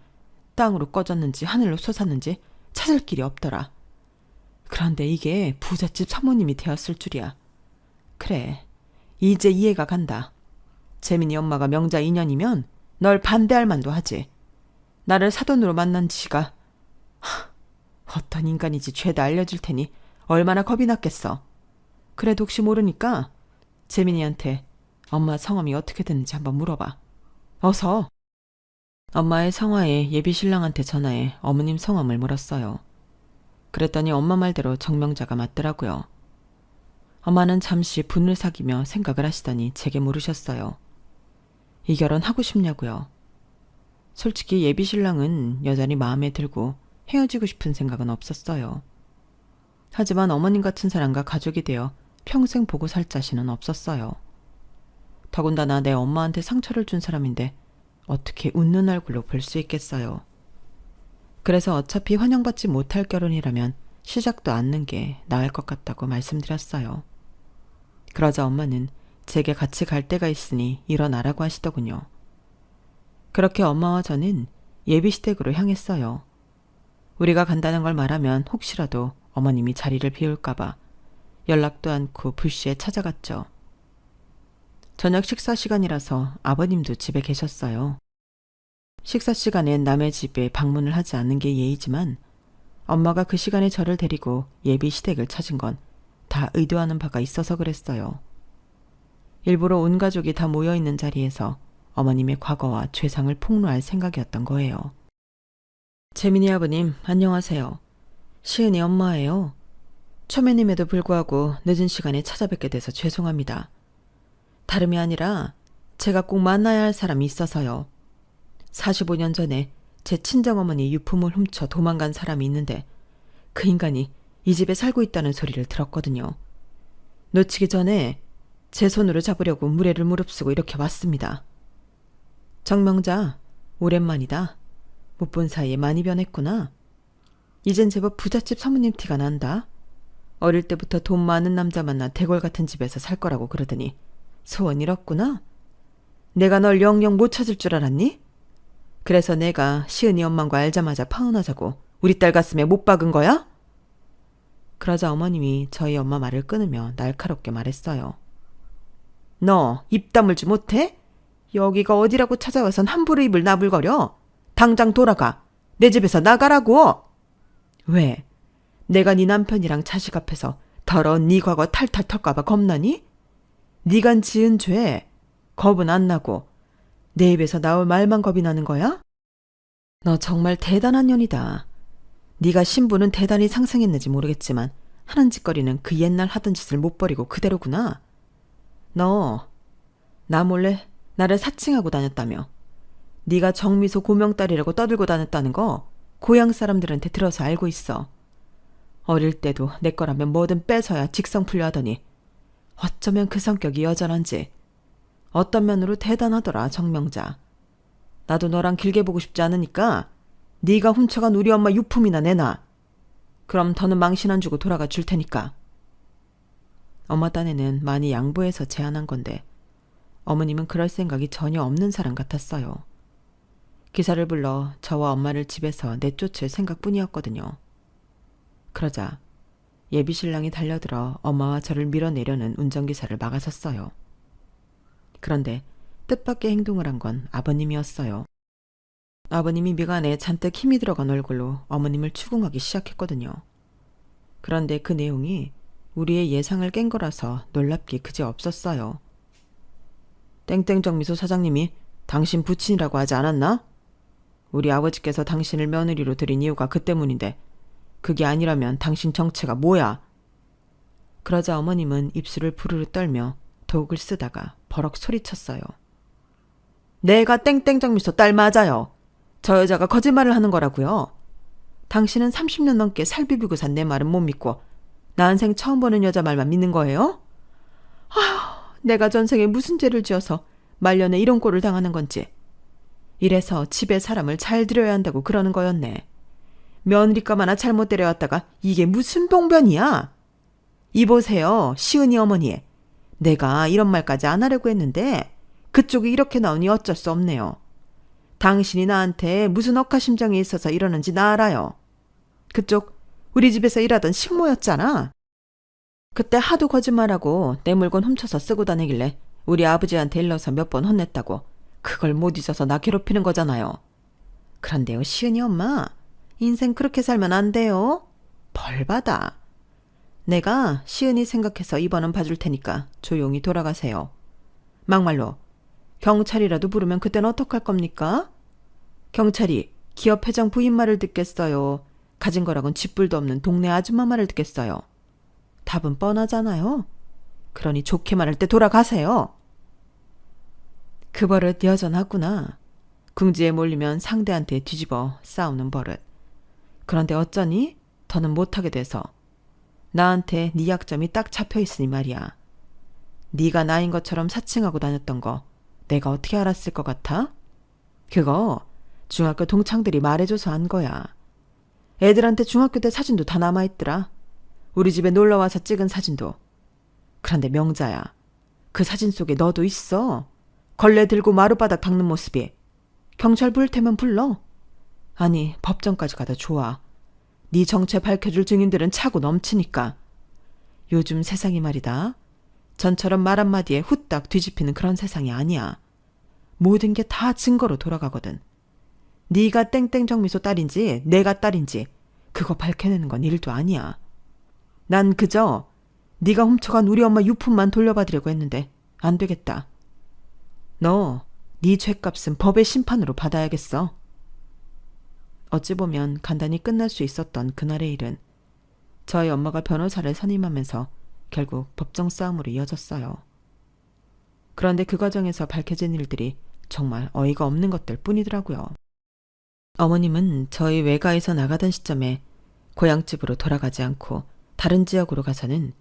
A: 땅으로 꺼졌는지 하늘로 솟았는지 찾을 길이 없더라. 그런데 이게 부잣집 사모님이 되었을 줄이야. 그래, 이제 이해가 간다. 재민이 엄마가 명자 인연이면 널 반대할 만도 하지. 나를 사돈으로 만난 지가 어떤 인간이지 죄다 알려줄 테니 얼마나 겁이 났겠어. 그래도 혹시 모르니까 재민이한테 엄마 성함이 어떻게 되는지 한번 물어봐. 어서. 엄마의 성화에 예비 신랑한테 전화해 어머님 성함을 물었어요. 그랬더니 엄마 말대로 정명자가 맞더라고요. 엄마는 잠시 분을 사기며 생각을 하시더니 제게 물으셨어요. 이 결혼 하고 싶냐고요. 솔직히 예비 신랑은 여전히 마음에 들고 헤어지고 싶은 생각은 없었어요. 하지만 어머님 같은 사람과 가족이 되어 평생 보고 살 자신은 없었어요. 더군다나 내 엄마한테 상처를 준 사람인데 어떻게 웃는 얼굴로 볼 수 있겠어요. 그래서 어차피 환영받지 못할 결혼이라면 시작도 않는 게 나을 것 같다고 말씀드렸어요. 그러자 엄마는 제게 같이 갈 데가 있으니 일어나라고 하시더군요. 그렇게 엄마와 저는 예비시댁으로 향했어요. 우리가 간다는 걸 말하면 혹시라도 어머님이 자리를 비울까봐 연락도 않고 불시에 찾아갔죠. 저녁 식사 시간이라서 아버님도 집에 계셨어요. 식사 시간엔 남의 집에 방문을 하지 않는 게 예의지만 엄마가 그 시간에 저를 데리고 예비 시댁을 찾은 건 다 의도하는 바가 있어서 그랬어요. 일부러 온 가족이 다 모여있는 자리에서 어머님의 과거와 죄상을 폭로할 생각이었던 거예요. 재민이 아버님, 안녕하세요. 시은이 엄마예요. 초면임에도 불구하고 늦은 시간에 찾아뵙게 돼서 죄송합니다. 다름이 아니라 제가 꼭 만나야 할 사람이 있어서요. 45년 전에 제 친정어머니 유품을 훔쳐 도망간 사람이 있는데 그 인간이 이 집에 살고 있다는 소리를 들었거든요. 놓치기 전에 제 손으로 잡으려고 무례를 무릅쓰고 이렇게 왔습니다. 정명자, 오랜만이다. 못 본 사이에 많이 변했구나. 이젠 제법 부잣집 사모님 티가 난다. 어릴 때부터 돈 많은 남자 만나 대궐 같은 집에서 살 거라고 그러더니 소원 이뤘구나. 내가 널 영영 못 찾을 줄 알았니? 그래서 내가 시은이 엄마과 알자마자 파혼하자고 우리 딸 가슴에 못 박은 거야? 그러자 어머님이 저희 엄마 말을 끊으며 날카롭게 말했어요. 너 입 다물지 못해? 여기가 어디라고 찾아와선 함부로 입을 나불거려? 당장 돌아가. 내 집에서 나가라고. 왜? 내가 네 남편이랑 자식 앞에서 더러운 네 과거 탈탈 털까봐 겁나니? 네가 지은 죄 겁은 안 나고 내 입에서 나올 말만 겁이 나는 거야? 너 정말 대단한 년이다. 네가 신부는 대단히 상승했는지 모르겠지만 하는 짓거리는 그 옛날 하던 짓을 못 버리고 그대로구나. 너 나 몰래 나를 사칭하고 다녔다며. 네가 정미소 고명딸이라고 떠들고 다녔다는 거 고향 사람들한테 들어서 알고 있어. 어릴 때도 내 거라면 뭐든 뺏어야 직성 풀려 하더니 어쩌면 그 성격이 여전한지. 어떤 면으로 대단하더라, 정명자. 나도 너랑 길게 보고 싶지 않으니까 네가 훔쳐간 우리 엄마 유품이나 내놔. 그럼 더는 망신 안 주고 돌아가 줄 테니까. 엄마 딴에는 많이 양보해서 제안한 건데 어머님은 그럴 생각이 전혀 없는 사람 같았어요. 기사를 불러 저와 엄마를 집에서 내쫓을 생각뿐이었거든요. 그러자 예비 신랑이 달려들어 엄마와 저를 밀어내려는 운전기사를 막아섰어요. 그런데 뜻밖의 행동을 한 건 아버님이었어요. 아버님이 미간에 잔뜩 힘이 들어간 얼굴로 어머님을 추궁하기 시작했거든요. 그런데 그 내용이 우리의 예상을 깬 거라서 놀랍기 그지 없었어요. 땡땡정미소 사장님이 당신 부친이라고 하지 않았나? 우리 아버지께서 당신을 며느리로 들인 이유가 그 때문인데 그게 아니라면 당신 정체가 뭐야? 그러자 어머님은 입술을 부르르 떨며 독을 쓰다가 버럭 소리쳤어요. 내가 땡땡정미소 딸 맞아요. 저 여자가 거짓말을 하는 거라고요. 당신은 30년 넘게 살 비비고 산 내 말은 못 믿고 난생 처음 보는 여자 말만 믿는 거예요? 아휴, 내가 전생에 무슨 죄를 지어서 말년에 이런 꼴을 당하는 건지. 이래서 집에 사람을 잘 들여야 한다고 그러는 거였네. 며느리감 하나 잘못 데려왔다가 이게 무슨 봉변이야? 이보세요, 시은이 어머니. 내가 이런 말까지 안 하려고 했는데 그쪽이 이렇게 나오니 어쩔 수 없네요. 당신이 나한테 무슨 억하심정이 있어서 이러는지 나 알아요. 그쪽 우리 집에서 일하던 식모였잖아. 그때 하도 거짓말하고 내 물건 훔쳐서 쓰고 다니길래 우리 아버지한테 일러서 몇 번 혼냈다고. 그걸 못 잊어서 나 괴롭히는 거잖아요. 그런데요, 시은이 엄마. 인생 그렇게 살면 안 돼요. 벌 받아. 내가 시은이 생각해서 이번은 봐줄 테니까 조용히 돌아가세요. 막말로 경찰이라도 부르면 그땐 어떡할 겁니까? 경찰이 기업 회장 부인 말을 듣겠어요? 가진 거라곤 쥐뿔도 없는 동네 아줌마 말을 듣겠어요? 답은 뻔하잖아요. 그러니 좋게 말할 때 돌아가세요. 그 버릇 여전하구나. 궁지에 몰리면 상대한테 뒤집어 싸우는 버릇. 그런데 어쩌니 더는 못하게 돼서 나한테 네 약점이 딱 잡혀있으니 말이야. 네가 나인 것처럼 사칭하고 다녔던 거 내가 어떻게 알았을 것 같아? 그거 중학교 동창들이 말해줘서 한 거야. 애들한테 중학교 때 사진도 다 남아있더라. 우리 집에 놀러와서 찍은 사진도. 그런데 명자야, 그 사진 속에 너도 있어. 걸레 들고 마룻바닥 닦는 모습이. 경찰 부를 테면 불러. 아니, 법정까지 가도 좋아. 네 정체 밝혀줄 증인들은 차고 넘치니까. 요즘 세상이 말이다. 전처럼 말 한마디에 후딱 뒤집히는 그런 세상이 아니야. 모든 게 다 증거로 돌아가거든. 네가 땡땡 정미소 딸인지 내가 딸인지 그거 밝혀내는 건 일도 아니야. 난 그저 네가 훔쳐간 우리 엄마 유품만 돌려받으려고 했는데 안 되겠다. 너 네 죄값은 법의 심판으로 받아야겠어. 어찌 보면 간단히 끝날 수 있었던 그날의 일은 저희 엄마가 변호사를 선임하면서 결국 법정 싸움으로 이어졌어요. 그런데 그 과정에서 밝혀진 일들이 정말 어이가 없는 것들 뿐이더라고요. 어머님은 저희 외가에서 나가던 시점에 고향집으로 돌아가지 않고 다른 지역으로 가서는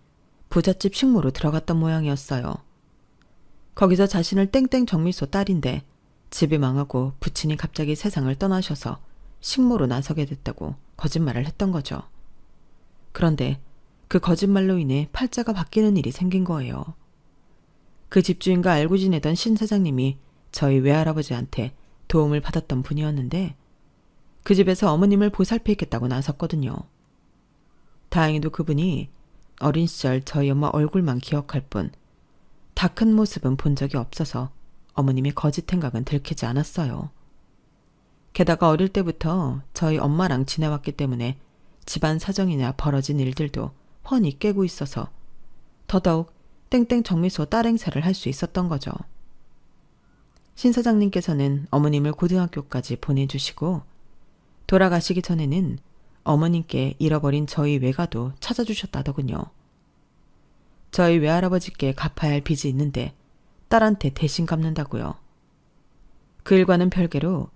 A: 부잣집 식모로 들어갔던 모양이었어요. 거기서 자신을 땡땡 정미소 딸인데 집이 망하고 부친이 갑자기 세상을 떠나셔서 식모로 나서게 됐다고 거짓말을 했던 거죠. 그런데 그 거짓말로 인해 팔자가 바뀌는 일이 생긴 거예요. 그 집주인과 알고 지내던 신 사장님이 저희 외할아버지한테 도움을 받았던 분이었는데 그 집에서 어머님을 보살피겠다고 나섰거든요. 다행히도 그분이 어린 시절 저희 엄마 얼굴만 기억할 뿐 다 큰 모습은 본 적이 없어서 어머님의 거짓 행각은 들키지 않았어요. 게다가 어릴 때부터 저희 엄마랑 지내왔기 때문에 집안 사정이나 벌어진 일들도 훤히 깨고 있어서 더더욱 땡땡 정미소 딸 행세를 할 수 있었던 거죠. 신 사장님께서는 어머님을 고등학교까지 보내주시고 돌아가시기 전에는 어머님께 잃어버린 저희 외가도 찾아주셨다더군요. 저희 외할아버지께 갚아야 할 빚이 있는데 딸한테 대신 갚는다고요. 그 일과는 별개로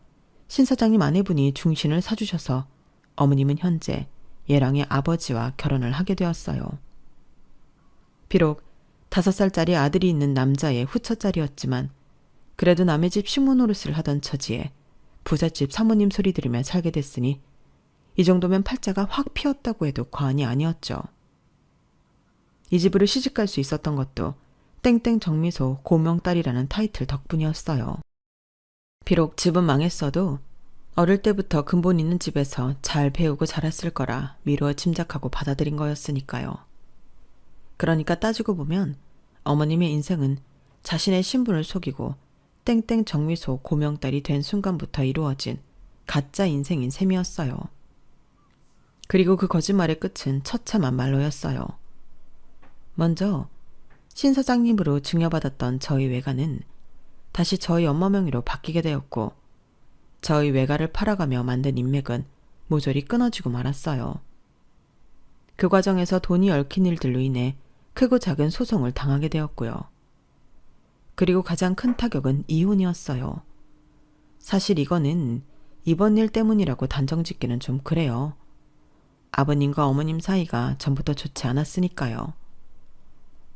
A: 신 사장님 아내분이 중신을 사주셔서 어머님은 현재 예랑의 아버지와 결혼을 하게 되었어요. 비록 5살짜리 아들이 있는 남자의 후처자리였지만 그래도 남의 집 식모 노릇을 하던 처지에 부잣집 사모님 소리 들으며 살게 됐으니 이 정도면 팔자가 확 피었다고 해도 과언이 아니었죠. 이 집으로 시집갈 수 있었던 것도 땡땡 정미소 고명딸이라는 타이틀 덕분이었어요. 비록 집은 망했어도 어릴 때부터 근본 있는 집에서 잘 배우고 자랐을 거라 미루어 짐작하고 받아들인 거였으니까요. 그러니까 따지고 보면 어머님의 인생은 자신의 신분을 속이고 땡땡 정미소 고명딸이 된 순간부터 이루어진 가짜 인생인 셈이었어요. 그리고 그 거짓말의 끝은 처참한 말로였어요. 먼저 신 사장님으로 증여받았던 저희 외가는 다시 저희 엄마 명의로 바뀌게 되었고 저희 외가를 팔아가며 만든 인맥은 모조리 끊어지고 말았어요. 그 과정에서 돈이 얽힌 일들로 인해 크고 작은 소송을 당하게 되었고요. 그리고 가장 큰 타격은 이혼이었어요. 사실 이거는 이번 일 때문이라고 단정짓기는 좀 그래요. 아버님과 어머님 사이가 전부터 좋지 않았으니까요.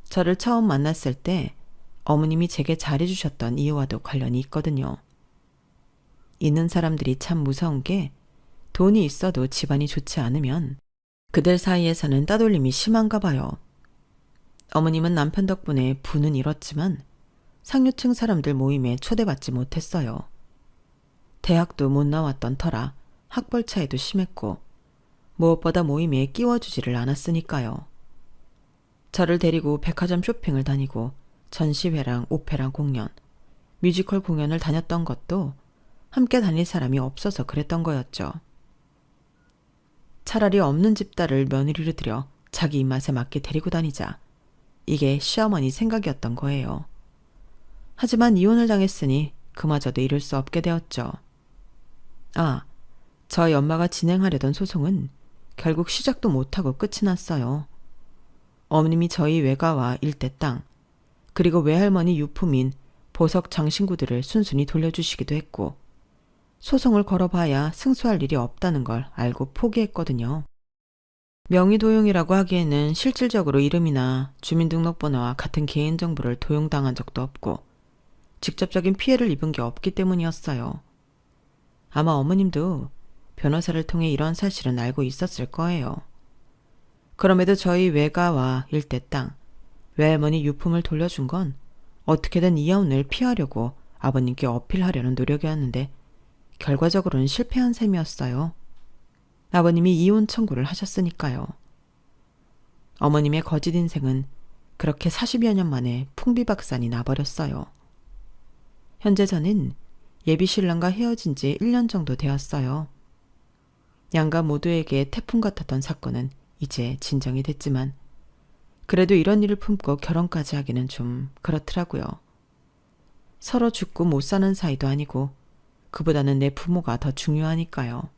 A: 저를 처음 만났을 때 어머님이 제게 잘해주셨던 이유와도 관련이 있거든요. 있는 사람들이 참 무서운 게 돈이 있어도 집안이 좋지 않으면 그들 사이에서는 따돌림이 심한가 봐요. 어머님은 남편 덕분에 부는 잃었지만 상류층 사람들 모임에 초대받지 못했어요. 대학도 못 나왔던 터라 학벌 차이도 심했고 무엇보다 모임에 끼워주지를 않았으니까요. 저를 데리고 백화점 쇼핑을 다니고 전시회랑 오페라 공연, 뮤지컬 공연을 다녔던 것도 함께 다닐 사람이 없어서 그랬던 거였죠. 차라리 없는 집딸을 며느리로 들여 자기 입맛에 맞게 데리고 다니자. 이게 시어머니 생각이었던 거예요. 하지만 이혼을 당했으니 그마저도 이룰 수 없게 되었죠. 아, 저희 엄마가 진행하려던 소송은 결국 시작도 못하고 끝이 났어요. 어머님이 저희 외가와 일대 땅, 그리고 외할머니 유품인 보석 장신구들을 순순히 돌려주시기도 했고 소송을 걸어봐야 승소할 일이 없다는 걸 알고 포기했거든요. 명의도용이라고 하기에는 실질적으로 이름이나 주민등록번호와 같은 개인정보를 도용당한 적도 없고 직접적인 피해를 입은 게 없기 때문이었어요. 아마 어머님도 변호사를 통해 이런 사실은 알고 있었을 거예요. 그럼에도 저희 외가와 일대 땅, 외할머니 유품을 돌려준 건 어떻게든 이혼을 피하려고 아버님께 어필하려는 노력이었는데 결과적으로는 실패한 셈이었어요. 아버님이 이혼 청구를 하셨으니까요. 어머님의 거짓 인생은 그렇게 40여 년 만에 풍비박산이 나버렸어요. 현재 저는 예비 신랑과 헤어진 지 1년 정도 되었어요. 양가 모두에게 태풍 같았던 사건은 이제 진정이 됐지만 그래도 이런 일을 품고 결혼까지 하기는 좀 그렇더라고요. 서로 죽고 못 사는 사이도 아니고 그보다는 내 부모가 더 중요하니까요.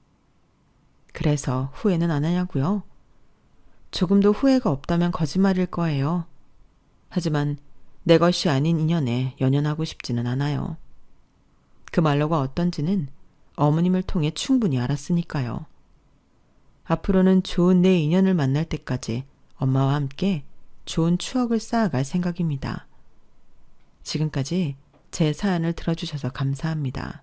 A: 그래서 후회는 안 하냐고요? 조금도 후회가 없다면 거짓말일 거예요. 하지만 내 것이 아닌 인연에 연연하고 싶지는 않아요. 그 말로가 어떤지는 어머님을 통해 충분히 알았으니까요. 앞으로는 좋은 내 인연을 만날 때까지 엄마와 함께 좋은 추억을 쌓아갈 생각입니다. 지금까지 제 사연을 들어주셔서 감사합니다.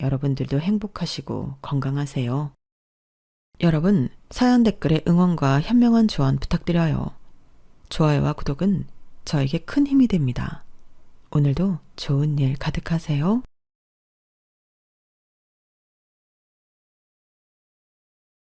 A: 여러분들도 행복하시고 건강하세요. 여러분, 사연 댓글에 응원과 현명한 조언 부탁드려요. 좋아요와 구독은 저에게 큰 힘이 됩니다. 오늘도 좋은 일 가득하세요.